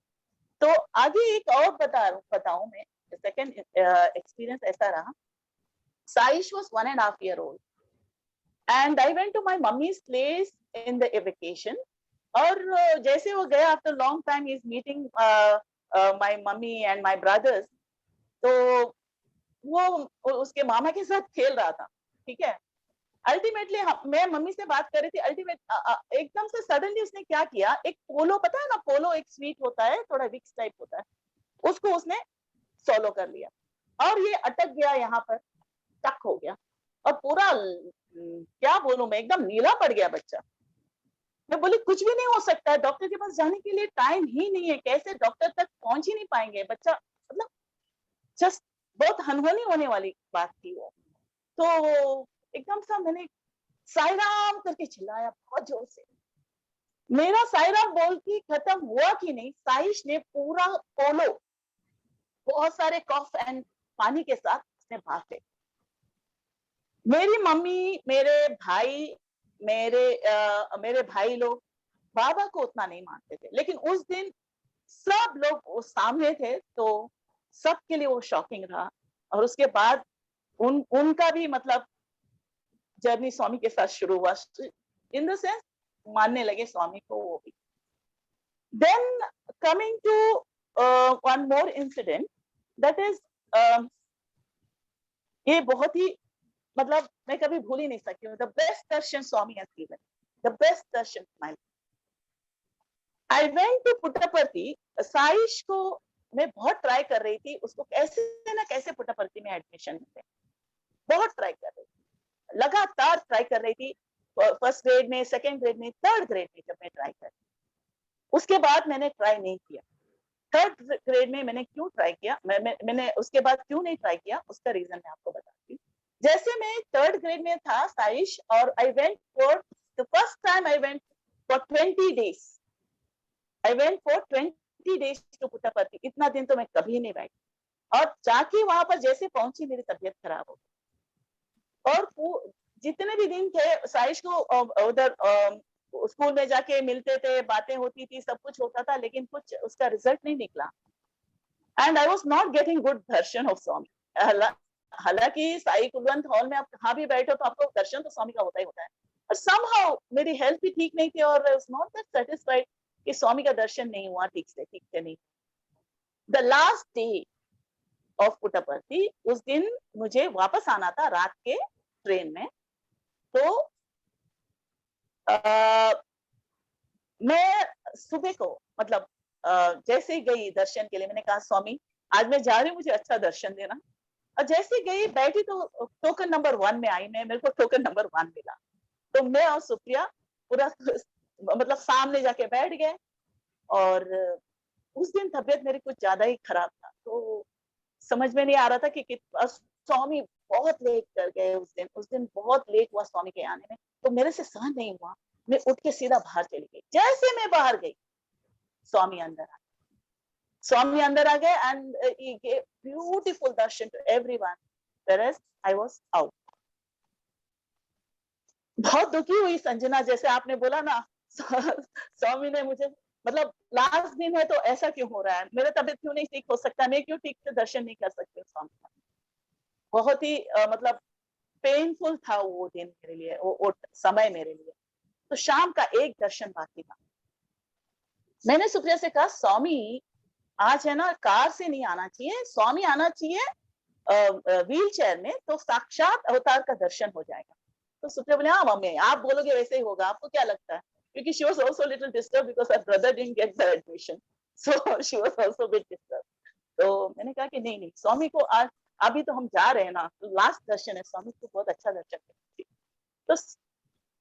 तो आगे एक और बताऊं मैं। सेकेंड एक्सपीरियंस ऐसा रहा, Saish was 1.5 years old and I went to my mommy's place in the vacation। और जैसे वो गया after long time is meeting my mummy and my brothers, तो वो उसके मामा के साथ खेल रहा था, ठीक है। अल्टीमेटली मैं मम्मी से बात कर रही थी, अल्टीमेट एकदम से सडनली उसने क्या किया, एक पोलो, पता है ना पोलो एक स्वीट होता है, थोड़ा विक्स टाइप होता है, उसको उसने सोलो कर लिया और ये अटक गया यहाँ पर, टक हो गया और पूरा क्या बोलूं मैं, एकदम नीला पड़ गया बच्चा। मैं बोली कुछ भी नहीं हो सकता है, डॉक्टर के पास जाने के लिए टाइम ही नहीं है, कैसे डॉक्टर तक पहुंच ही नहीं पाएंगे, बच्चा मतलब जस्ट बहुत अनहोनी होने वाली बात थी वो। तो एकदम सा मैंने साईराम करके चिल्लाया बहुत जोर से। मेरा साईराम बोल के खत्म हुआ कि नहीं, साइश ने पूरा पोलो बहुत सारे कॉफ एंड पानी के साथ उसने भाग। मेरी मम्मी, मेरे भाई, मेरे भाई लोग बाबा को उतना नहीं मानते थे, लेकिन उस दिन सब लोग सामने थे तो सबके लिए वो शॉकिंग रहा। और उसके बाद उनका भी मतलब जर्नी स्वामी के साथ शुरू हुआ, इन द सेंस मानने लगे स्वामी को वो भी। Then coming to one more incident, that is ये बहुत ही मतलब मैं कभी भूल ही नहीं सकती हूँ। The best darshan Swami has given, the best darshan my life. I went to Puttaparthi. Saish को मैं बहुत ट्राई कर रही थी, उसको कैसे ना कैसे पुट्टपर्ती में एडमिशन मिले, बहुत ट्राई कर रही थी, लगातार ट्राई कर रही थी। फर्स्ट ग्रेड में, सेकेंड ग्रेड में, थर्ड ग्रेड में जब मैं ट्राई कर, उसके बाद मैंने ट्राई नहीं किया। थर्ड ग्रेड में मैंने क्यों ट्राई किया, मैंने उसके बाद क्यों नहीं ट्राई किया, उसका रीजन मैं आपको बताती हूँ। जैसे मैं थर्ड ग्रेड में था साइश, और I went for the first time, I went for 20 days, I went for 20 days to Puttaparthi. इतना दिन तो मैं कभी नहीं बैठी, और जाके वहां पर जैसे पहुंची मेरी तबीयत खराब हो गई। और जितने भी दिन थे साइश को उधर स्कूल में जाके मिलते थे, बातें होती थी, सब कुछ होता था, लेकिन कुछ उसका रिजल्ट नहीं निकला। And I was not getting good darshan of Swami. हालांकि साई कुलवंत हॉल में आप कहाँ भी बैठो तो आपको दर्शन तो स्वामी का होता ही होता है, और समहाउ मेरी हेल्थ भी ठीक नहीं थी और आई वाज नॉट दैट सेटिस्फाइड कि स्वामी का दर्शन नहीं हुआ ठीक से नहीं। The last day of Puttaparthi, उस दिन मुझे वापस आना था रात के ट्रेन में, तो मैं सुबह को मतलब जैसे ही गई दर्शन के लिए, मैंने कहा स्वामी आज मैं जा रही हूँ, मुझे अच्छा दर्शन देना। और जैसे गई बैठी तो टोकन नंबर 1 में आई, मैं, मेरे को टोकन नंबर 1 मिला। तो मैं और सुप्रिया पूरा मतलब सामने जाके बैठ गए। और उस दिन तबीयत मेरी कुछ ज्यादा ही खराब था, तो समझ में नहीं आ रहा था कि स्वामी बहुत लेट कर गए उस दिन बहुत लेट हुआ स्वामी के आने में। तो मेरे से सहन नहीं हुआ, मैं उठ के सीधा बाहर चली गई। जैसे मैं बाहर गई स्वामी अंदर आ गए and he gave beautiful darshan to everyone, whereas I was out. बहुत दुखी हुई संजना, जैसे आपने बोला ना स्वामी ने मुझे मतलब लास्ट दिन है तो ऐसा क्यों हो रहा है, मेरा तबीयत क्यों नहीं ठीक हो सकता, मैं क्यों ठीक से दर्शन नहीं कर सकती स्वामी का। बहुत ही मतलब पेनफुल था वो दिन मेरे लिए, वो समय मेरे लिए। तो शाम का एक दर्शन बाकी था। मैंने सुप्रिया से कहा स्वामी आज है ना कार से नहीं आना चाहिए, स्वामी आना चाहिए व्हील चेयर में, तो साक्षात अवतार का दर्शन हो जाएगा। तो सुप्रिया बोले हाँ मम्मी आप बोलोगे वैसे ही होगा, आपको क्या लगता है, क्योंकि she was also little disturbed because her brother didn't get the admission, so she was also a bit disturbed. तो मैंने कहा कि नहीं स्वामी को आज अभी तो हम जा रहे हैं ना, तो लास्ट दर्शन है, स्वामी को बहुत अच्छा दर्शन करेंगे। तो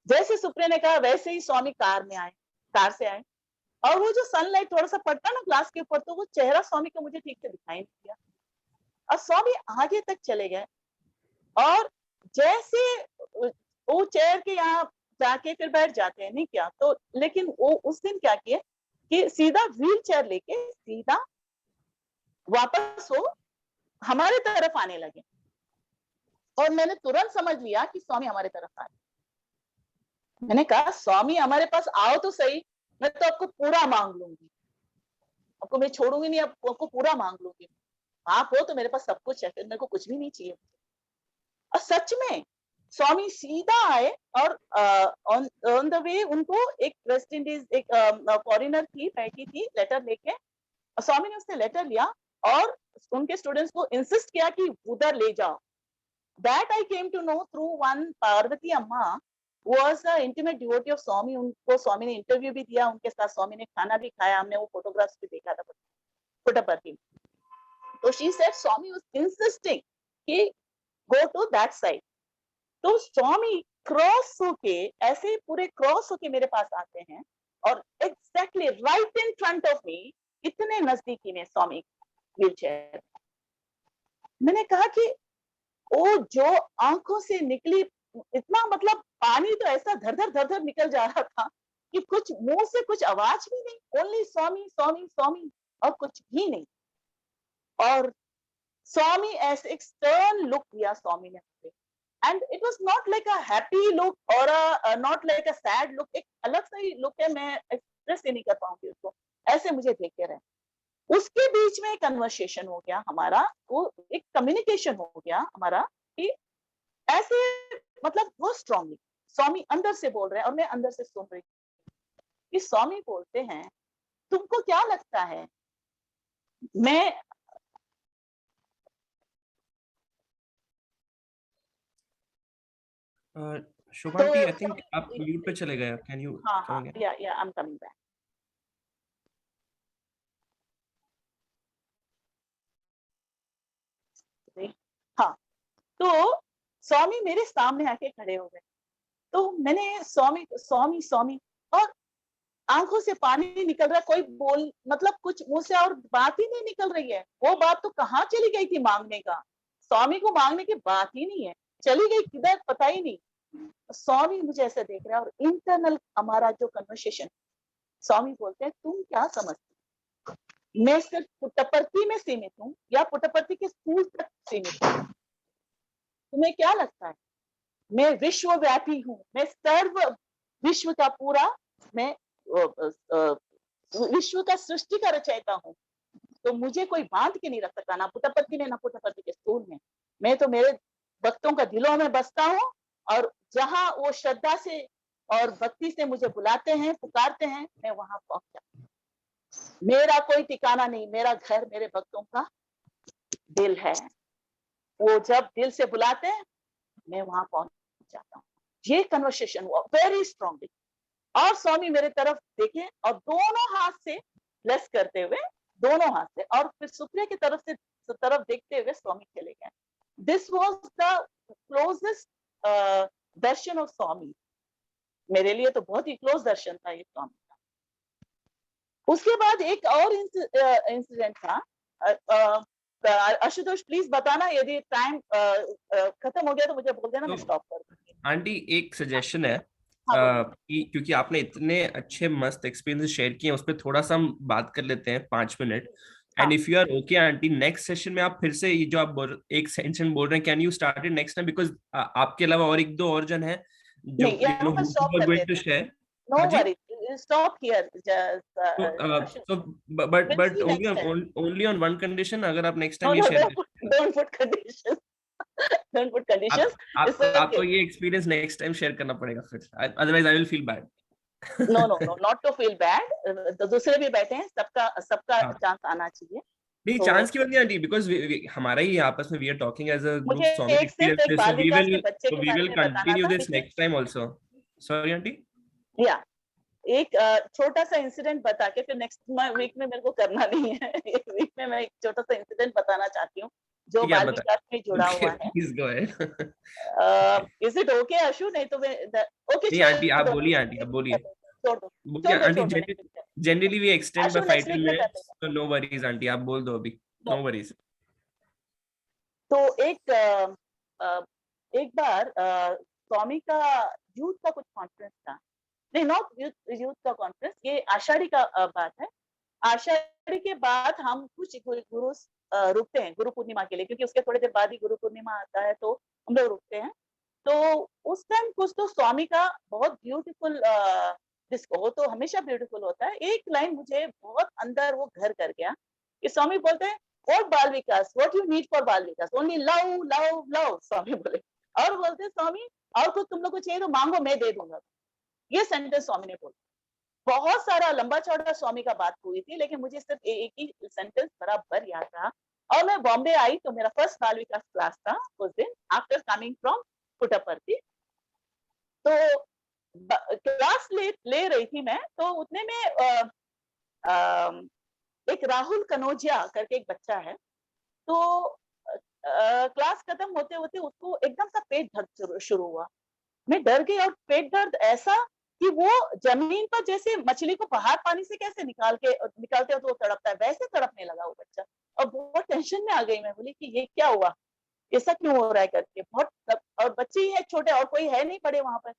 जैसे सुप्रिया ने कहा वैसे ही स्वामी कार से आए और वो जो सनलाइट थोड़ा सा पड़ता ना ग्लास के ऊपर, तो वो चेहरा स्वामी को मुझे ठीक से दिखाई नहीं दिया। और स्वामी आगे तक चले गए और जैसे वो चेयर के यहाँ जाके फिर बैठ जाते हैं, नहीं क्या तो, लेकिन वो उस दिन क्या किए कि सीधा व्हील चेयर लेके सीधा वापस वो हमारे तरफ आने लगे। और मैंने तुरंत समझ लिया कि स्वामी हमारे तरफ आ रहे। मैंने कहा स्वामी हमारे पास आओ तो सही, मैं तो आपको पूरा मांग लूंगी, आपको मैं छोड़ूंगी नहीं, आपको पूरा मांग लूंगी। आप हो तो मेरे पास सब कुछ है, फिर मेरे को कुछ भी नहीं चाहिए। और सच में स्वामी सीधा आए और ऑन द वे उनको एक वेस्ट इंडीज एक फॉरेनर थी बैठी थी लेटर लेके, और स्वामी ने उससे लेटर लिया और उनके स्टूडेंट्स को इंसिस्ट किया कि उधर ले जाओ। That I came to know through one Parvati Amma was an intimate devotee of स्वामी। उनको स्वामी ने इंटरव्यू भी दिया, उनके साथ स्वामी ने खाना भी खाया, हमने वो फोटोग्राफ्स भी देखा था पुट्टपर्थी। तो she said Swami was insisting कि go to that side। तो स्वामी क्रॉस होके ऐसे पूरे क्रॉस होके मेरे पास आते हैं और exactly right in front of me, इतने नजदीकी में स्वामी व्हीलचेयर। मैंने कहा कि वो जो आंखों से निकली इतना मतलब पानी तो ऐसा धर धर निकल जा रहा था कि कुछ मुंह से कुछ आवाज भी नहीं, ओनली स्वामी स्वामी स्वामी और कुछ भी नहीं। और स्वामी ऐसे एक स्टर्न लुक दिया स्वामी ने मुझे, and it was not like a happy look और not like a sad look, एक अलग सा ही लुक है, मैं एक्सप्रेस ही नहीं कर पाऊंगी उसको, ऐसे मुझे देखते रहे। उसके बीच में कन्वर्सेशन हो गया हमारा, वो एक कम्युनिकेशन हो गया हमारा कि ऐसे मतलब वो स्ट्रांगली स्वामी अंदर से बोल रहे हैं और मैं अंदर से सुन रही कि स्वामी बोलते हैं तुमको क्या लगता है मैं शुभांटी तो आई थिंक आप म्यूट पे चले गए, कैन यू हाँ या आई एम कमिंग बैक। हाँ, तो स्वामी मेरे सामने आके खड़े हो गए। तो मैंने स्वामी स्वामी स्वामी और आंखों से पानी निकल रहा, कोई बोल मतलब कुछ मुंह से और बात ही नहीं निकल रही है। वो बात तो कहाँ चली गई थी मांगने का, स्वामी को मांगने की बात ही नहीं है, चली गई किधर पता ही नहीं। स्वामी मुझे ऐसे देख रहा है और इंटरनल हमारा जो कन्वर्सेशन, स्वामी बोलते हैं तुम क्या समझते हो मैं सिर्फ पुट्टपर्थी में सीमित हूँ या पुट्टपर्थी के स्कूल तक सीमित हूँ, तुम्हें क्या लगता है मैं विश्वव्यापी हूँ, मैं सर्व विश्व का पूरा, मैं विश्व का सृष्टि का रचयिता हूँ, तो मुझे कोई बांध के नहीं रख सकता, ना पुट्टपर्थी ने ना पुट्टपर्थी के स्कूल में। मैं तो मेरे भक्तों का दिलों में बसता हूँ और जहां वो श्रद्धा से और भक्ति से मुझे बुलाते हैं पुकारते हैं मैं वहां पहुंच जाती हूँ। मेरा कोई ठिकाना नहीं, मेरा घर मेरे भक्तों का दिल है, वो जब दिल से बुलाते हैं मैं वहां पहुंच जाता हूँ। ये कन्वर्सेशन हुआ वेरी स्ट्रांगली। और स्वामी मेरे तरफ देखे और दोनों हाथ से ब्लेस करते हुए, दोनों हाथ से, और फिर सुप्रिया की तरफ देखते हुए स्वामी चले गए. This was the closest darshan of Swami. मेरे लिए तो बहुत ही क्लोज दर्शन था ये स्वामी का. उसके बाद एक और इंसिडेंट था. आशुतोष प्लीज बताना, यदि टाइम खत्म हो गया तो मुझे बोल देना, मैं स्टॉप कर दूंगी. आंटी एक सजेशन है हाँ, बोलिए. कि क्योंकि आपने इतने अच्छे मस्त एक्सपीरियंस शेयर किए हैं, उस पर थोड़ा सा हम बात कर लेते हैं 5 मिनट. हाँ. And if you are okay aunty, next session में आप फिर से ये जो आप एक सेशन बोल रहे हैं, can you start it next time, because आपके अलावा और एक दो और जन है जो नहीं, यहाँ पर स्टॉप कर गोइंग टू देते हैं. शेयर. नो हाँ जी. Worry, stop here. So, but We'll see only next time. only on one condition, अगर आप next No, time ये no, share don't put conditions. Don't put conditions. It's आपको okay. ये experience next time share करना पड़ेगा फिर, otherwise I will feel bad. No, no, no, not to feel bad. तो दूसरे भी बैठे हैं, सबका हाँ. चांस आना चाहिए. नहीं, तो चांस की बात नहीं आंटी, बिकॉज हमारा ही आपस में we are talking as a group मुझे स्वामी एक सिर्फ एक एक्सपीरियंस, बाल विकास के बच्चे so के we बारे will में बताना continue था, this लेकिन next time also. Sorry aunty. या एक छोटा सा इंसिडेंट बता के फिर नेक्स्ट वीक में मेरे को करना नहीं है. एक वीक में मैं एक छोटा सा इंसिडेंट बताना चाहती हूँ जो ठीक है, आप बाल विकास में जुड़ा बताइए. हुआ है. Please go ahead. Is it okay Ashu? नहीं तो मैं ओके नहीं आंटी, आप बोलिए आंटी, आप बोलिए. छोड़ दो बोलिए आंटी. छोड़ दो next week में. Generally we extend Ashu by next 5 week में कर minutes, देगा. so no worries आंटी, आप बोल दो अभी. No worries. तो एक बार स्वामी का यूथ का कुछ कॉन्फ्रेंस था. नहीं, नॉट यूथ का कॉन्फ्रेंस, ये आषाढ़ी का बात है. आषाढ़ी के बाद हम कुछ गुरु रुकते हैं गुरु पूर्णिमा के लिए, क्योंकि उसके थोड़ी देर बाद ही गुरु पूर्णिमा आता है, तो हम लोग रुकते हैं. तो उस टाइम कुछ तो स्वामी का बहुत ब्यूटीफुल डिस्को, वो तो हमेशा ब्यूटीफुल होता है. एक लाइन मुझे बहुत अंदर वो घर कर गया कि स्वामी बोलते हैं, और बाल विकास, व्हाट यू नीड फॉर बाल विकास, ओनली लव लव लव. स्वामी बोले, और बोलते हैं स्वामी और कुछ तुम लोग को चाहिए तो मांगो, मैं दे दूंगा. ये सेंटेंस स्वामी ने बोला. बहुत सारा लंबा चौड़ा स्वामी का बात हुई थी, लेकिन मुझे सिर्फ एक ही सेंटेंस बराबर याद रहा. और मैं बॉम्बे आई तो मेरा फर्स्ट बाल विकास क्लास था उस दिन, आफ्टर कमिंग फ्रॉम पुट्टपर्थी. तो क्लास ले रही थी मैं, तो उतने में एक राहुल कनौजिया करके एक बच्चा है. तो क्लास खत्म होते होते उसको एकदम सा पेट दर्द शुरू हुआ. मैं डर गई, और पेट दर्द ऐसा कि वो जमीन पर जैसे मछली को बाहर पानी से कैसे निकालते हो तो वो तड़पता है, वैसे तड़पने लगा वो बच्चा. और बहुत टेंशन में आ गई मैं, बोली कि ये क्या हुआ, ऐसा क्यों हो रहा है करके. बहुत, और बच्चे ही है छोटे, और कोई है नहीं पड़े वहां पर.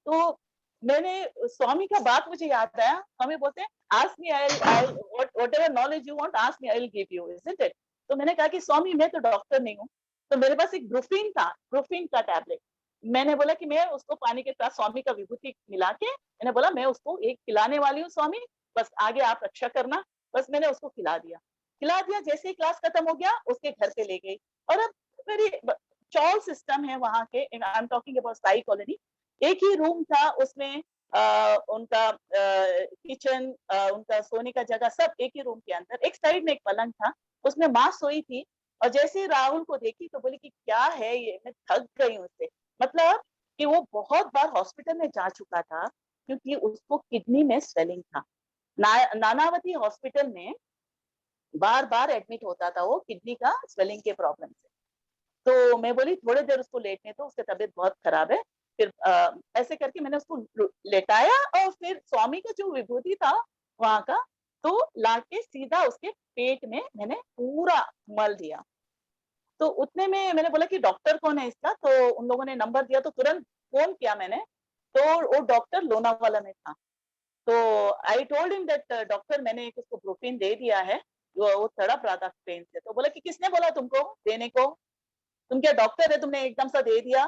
तो मैंने स्वामी का बात मुझे याद आया. स्वामी बोलते हैं, ask me, I whatever knowledge you want, ask me, I will give you, isn't it. तो मैंने कहा कि स्वामी मैं तो डॉक्टर नहीं हूँ, तो मेरे पास एक ब्रूफिन का टैबलेट. मैंने बोला कि मैं उसको पानी के साथ स्वामी का विभूति मिला के, मैंने बोला मैं उसको एक खिलाने वाली हूँ स्वामी, बस आगे आप रक्षा करना. बस मैंने उसको खिला दिया. जैसे ही क्लास खत्म हो गया उसके घर पे ले गई. और अब मेरी चॉल सिस्टम है वहां के, I am talking about Sai colony. एक ही रूम था उसमें, उनका किचन, उनका सोने का जगह सब एक ही रूम के अंदर. एक साइड में एक पलंग था, उसमें माँ सोई थी. और जैसे ही राहुल को देखी तो बोली कि क्या है ये, मैं थक गई हूँ उससे. मतलब कि वो बहुत बार हॉस्पिटल में जा चुका था, क्योंकि उसको किडनी में स्वेलिंग था. नानावती हॉस्पिटल में बार बार एडमिट होता था वो, किडनी का स्वेलिंग के प्रॉब्लम से. तो मैं बोली थोड़ी देर उसको लेटने, तो उसकी तबीयत बहुत खराब है. फिर ऐसे करके मैंने उसको लेटाया, और फिर स्वामी का जो विभूति था वहां का, तो लाके सीधा उसके पेट में मैंने पूरा मल दिया. तो उतने में मैंने बोला कि डॉक्टर कौन है इसका, तो उन लोगों ने नंबर दिया, तो तुरंत फोन किया मैंने. तो वो डॉक्टर लोनावाला में था. तो I told him that doctor, मैंने उसको ब्रूफिन दे दिया है, वो तड़प रहा था पेन से. तो बोला कि किसने बोला तुमको देने को, तुम क्या डॉक्टर है, तुमने एकदम सा दे दिया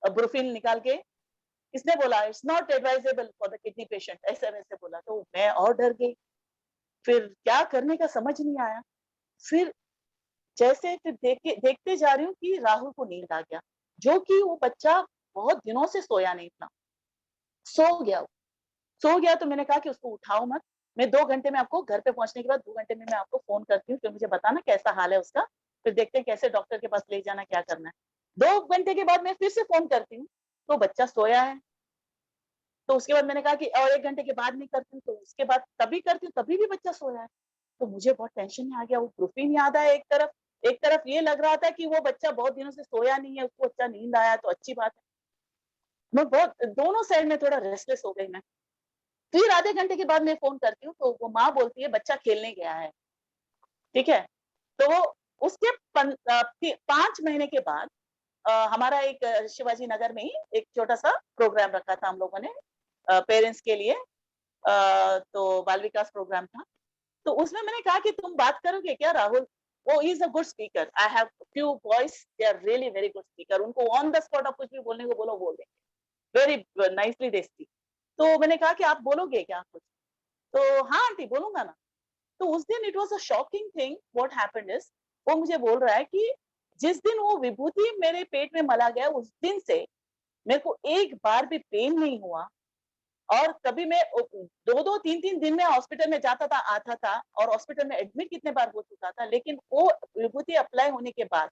ब्रूफिन निकाल के, किसने बोला, it's not advisable for the kidney patient, ऐसे वैसे बोला. तो मैं और डर गई. फिर क्या करने का समझ नहीं आया. फिर देखते जा रही हूँ कि राहुल को नींद आ गया, जो कि वो बच्चा बहुत दिनों से सोया नहीं था. सो गया. तो मैंने कहा कि उसको उठाओ मत, मैं 2 घंटे में आपको घर पे पहुंचने के बाद 2 घंटे में मैं आपको फोन करती हूँ, फिर मुझे बताना कैसा हाल है उसका, फिर देखते हैं कैसे डॉक्टर के पास ले जाना, क्या करना है. 2 घंटे के बाद मैं फिर से फोन करती हूँ, तो बच्चा सोया है. तो उसके बाद मैंने कहा कि और 1 घंटे के बाद नहीं करती हूँ, तो उसके बाद तभी करती हूँ, तभी भी बच्चा सोया है। तो मुझे बहुत टेंशन में आ गया, वो प्रोफीन याद आया एक तरफ ये लग रहा था कि वो बच्चा बहुत दिनों से सोया नहीं है, उसको अच्छा नींद आया तो अच्छी बात है। मैं बहुत दोनों साइड में थोड़ा रेस्टलेस हो गई मैं। फिर आधे घंटे के बाद मैं फोन करती हूँ, तो वो माँ बोलती है बच्चा खेलने गया है, ठीक है। तो वो उसके 5 महीने के बाद हमारा एक शिवाजी नगर में ही एक छोटा सा प्रोग्राम रखा था हम लोगों ने पेरेंट्स के लिए, तो बाल विकास प्रोग्राम था। तो उसमें मैंने कहा कि तुम बात करोगे क्या राहुल, वो is a good speaker, I have few boys, they are really very good speaker, उनको ऑन द स्पॉट आप कुछ भी बोलने को बोलो बोल देंगे, वेरी नाइसली दे स्पीक। तो मैंने कहा कि आप बोलोगे क्या कुछ, तो हाँ आंटी बोलूंगा ना। तो उस दिन it was a shocking thing, what happened is, वो मुझे बोल रहा है कि जिस दिन वो विभूति मेरे पेट में मला गया, उस दिन से मेरे को एक बार भी पेन नहीं हुआ, और कभी मैं 2-2, 3-3 दिन में हॉस्पिटल में जाता था, आता था, और हॉस्पिटल में एडमिट कितने बार हो चुका था, लेकिन वो विभूति अप्लाई होने के बाद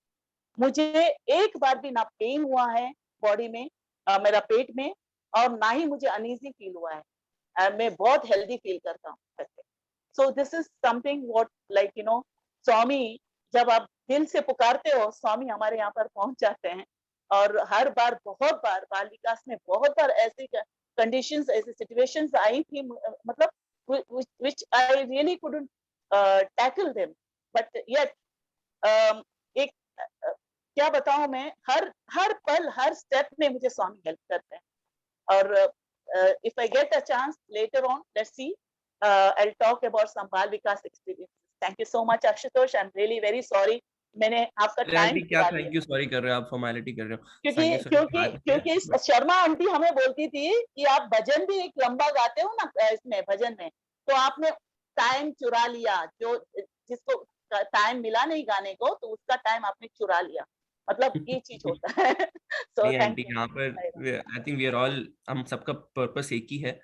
मुझे एक बार भी ना पेन हुआ है बॉडी में, मेरा पेट में, और ना ही मुझे अनईजी फील हुआ है। मैं बहुत हेल्दी फील करता हूँ। So this is something what like Swami, जब आप दिल से पुकारते हो, स्वामी हमारे यहाँ पर पहुंच जाते हैं। और हर बार, बहुत बार बाल विकास में बहुत बार ऐसी कंडीशंस, ऐसी सिचुएशंस आई थी, मतलब which I really couldn't tackle them, but yet एक क्या बताऊं मैं, हर पल, हर स्टेप में मुझे स्वामी हेल्प करते हैं। और if I get a chance later on, let's see, I'll talk about some Bal Vikas experiences. Thank you so much, Ashutosh. I'm really very sorry. मैंने आपका अरे टाइम आंटी क्या थैंक यू सॉरी कर रहे हो आप, फॉर्मेलिटी कर रहे हो। क्योंकि Thank you so much क्योंकि for having क्योंकि me. शर्मा आंटी हमें बोलती थी कि आप भजन भी एक लंबा गाते हो ना, इसमें भजन में, तो आपने टाइम चुरा लिया, जो जिसको टाइम मिला नहीं गाने को, तो उसका टाइम आपने चुरा लिया, मतलब ये चीज होता है। सो नहीं थैंक आंटी, यू। यहाँ पर I think we are all, हम सबका पर्पस एक ही है,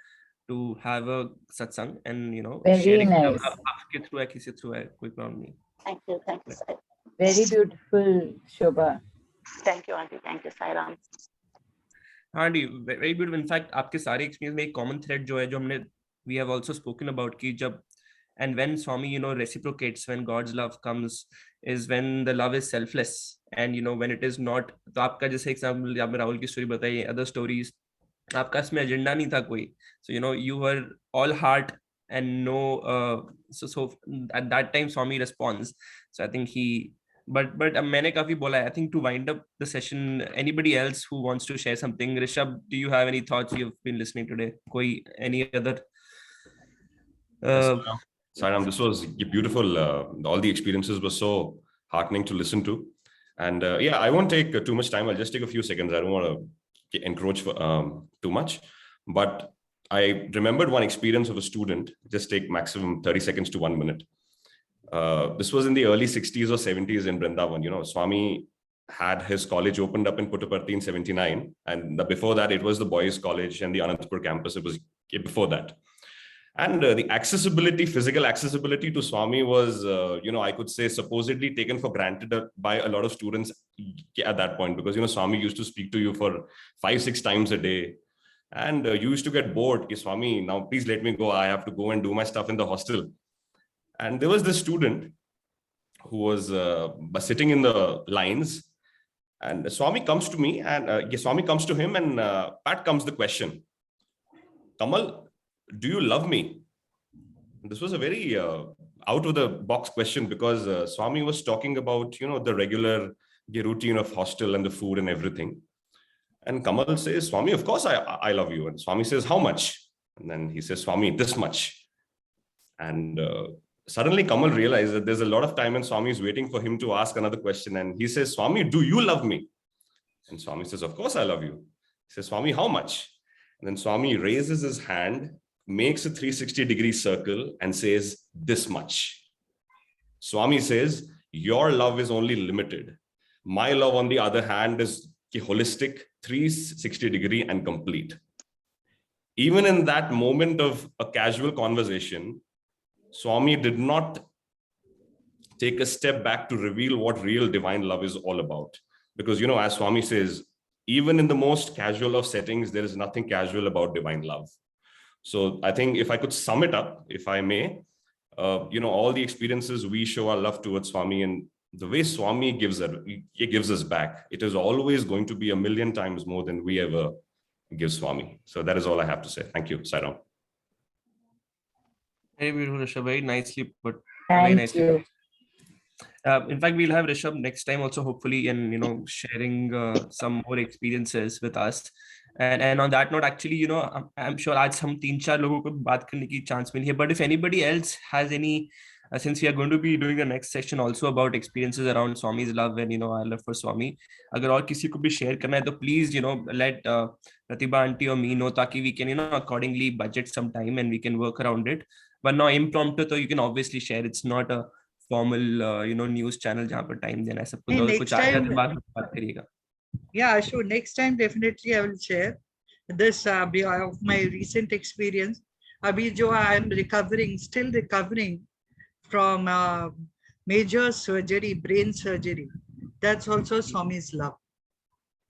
टू हैव अ सत्संग एंड Very शेयरिंग, nice. आपके थ्रू है किसी थ्रू है, कोई प्रॉब्लम नहीं। Thank you sir. Very beautiful, Shobha. Thank you aunty, thank you Sai Ram. हाँ आंटी, वेरी ब्यूटीफुल। इनफैक्ट आपके सारे एक्सपीरियंस में एक कॉमन थ्रेड जो है, जो हमने we have also spoken about, कि जब and when Swami reciprocates, when God's love comes, is when the love is selfless, and when it is not, तो आपका जैसे एग्जाम्पल आपने राहुल की स्टोरी बताई, अदर स्टोरीज, आपका इसमें एजेंडा नहीं था कोई, so you were all heart and no so at that time Swami responds, so I think he but मैंने काफी बोला, I think to wind up the session, anybody else who wants to share something? Rishabh, do you have any thoughts? You've been listening today, koi any other Sairam, this was beautiful. All the experiences were so heartening to listen to. And yeah, I won't take too much time. I'll just take a few seconds. I don't want to encroach too much. But I remembered one experience of a student, just take maximum 30 seconds to 1 minute. This was in the early 60s or 70s in Vrindavan. Swami had his college opened up in Puttaparthi in 79. And before that, it was the boys' college and the Anantapur campus. It was before that. And the accessibility, physical accessibility to Swami was, I could say supposedly taken for granted by a lot of students at that point, because, Swami used to speak to you for 5-6 times a day. And you used to get bored. Swami, now please let me go. I have to go and do my stuff in the hostel. And there was this student who was sitting in the lines, and Swami comes to me, and Swami comes to him, and Pat comes the question, Kamal, do you love me? This was a very out of the box question, because Swami was talking about, the regular routine of hostel and the food and everything. And Kamal says, Swami, of course I love you. And Swami says, how much? And then he says, Swami, this much. And suddenly Kamal realized that there's a lot of time and Swami is waiting for him to ask another question. And he says, Swami, do you love me? And Swami says, of course I love you. He says, Swami, how much? And then Swami raises his hand, makes a 360-degree circle and says, this much. Swami says, your love is only limited. My love, on the other hand, is holistic, 360-degree and complete. Even in that moment of a casual conversation, Swami did not take a step back to reveal what real divine love is all about. Because, as Swami says, even in the most casual of settings, there is nothing casual about divine love. So I think if I could sum it up, if I may, all the experiences we show our love towards Swami, and the way Swami gives us back, it is always going to be 1,000,000 times more than we ever give Swami. So that is all I have to say. Thank you, Sairam. Very beautiful, Rishabh. Very nicely put. Thank Very nicely you. put. In fact, we'll have Rishabh next time also, hopefully, and sharing some more experiences with us. And on that note, actually, I'm sure आज हम 3-4 लोगों को बात करने की chance मिली है. But if anybody else has any, since we are going to be doing the next session also about experiences around Swami's love and our love for Swami, अगर और किसी को भी share करना है तो please let Pratibha aunty or me know, ताकि we can accordingly budget some time and we can work around it. But no, impromptu, तो you can obviously share. It's not a formal news channel जहाँ पर time देना है सबको. Hey, तो next कुछ आ जाए time- तो बाद में बात करिएगा. Yeah, sure. Next time, definitely I will share this of my recent experience. Abhi jo I am still recovering from major surgery, brain surgery. That's also Swami's love.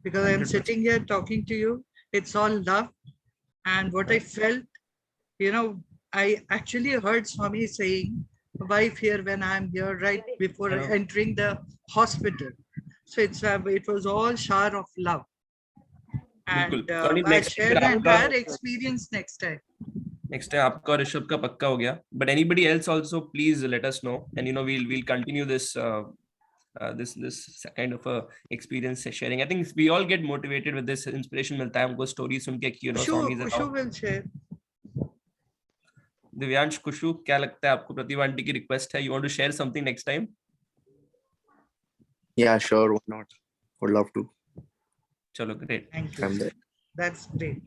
Because I am 100%. sitting here talking to you, it's all love. And what I felt, I actually heard Swami saying, wife here when I'm here, right before Hello. entering the hospital. So it was all shower of love. And बिल्कुल. So, I'll next share the time entire experience next time. next time आपका और ऋषभ का पक्का हो गया. But anybody else also, please let us know, and we'll continue this this kind of a experience sharing. I think we all get motivated with this. Inspiration मिलता है हमको stories सुन के कि Swami is Kushu around. will share. Divyansh, कुशु, क्या लगता है आपको? प्रतिभा aunty की रिक्वेस्ट है. You want to share something next time? Yeah, sure. Why not? Would love to. चलो, great. Thank I'm you. there. That's great.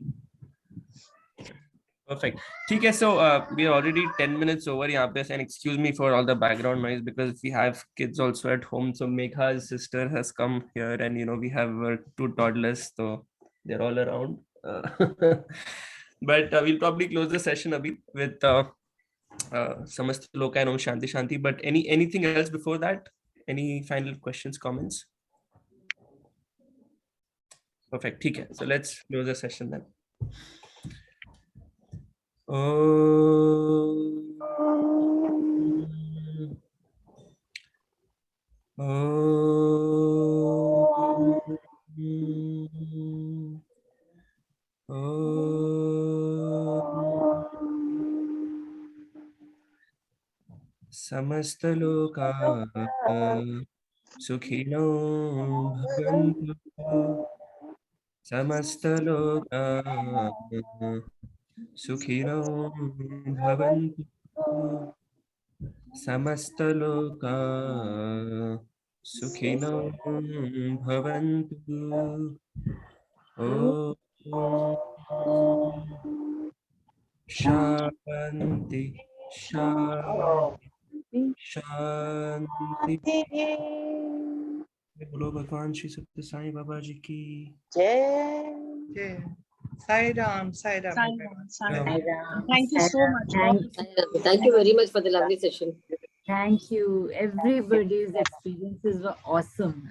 Perfect. ठीक है. So we are already 10 minutes over यहाँ पे, and excuse me for all the background noise because we have kids also at home. So Megha's sister has come here, and we have 2 toddlers, so they're all around. But we'll probably close the session abhi with Samasta Loka and Om Shanti Shanti. But anything else before that? Any final questions, comments? Perfect. ठीक है. So let's close the session then. समस्त लोका सुखिनो भवन्तु. समस्त लोका सुखिनो भवन्तु. समस्त लोका सुखिनो भवन्तु. ॐ शान्ति शान्ति शान्ति. बोलो भगवान श्री सत्य साईं बाबा जी की जय। Yeah. Sai Ram, Sai Ram. Thank you so much. Thank you very much for the lovely session. Thank you. Everybody's experiences were awesome.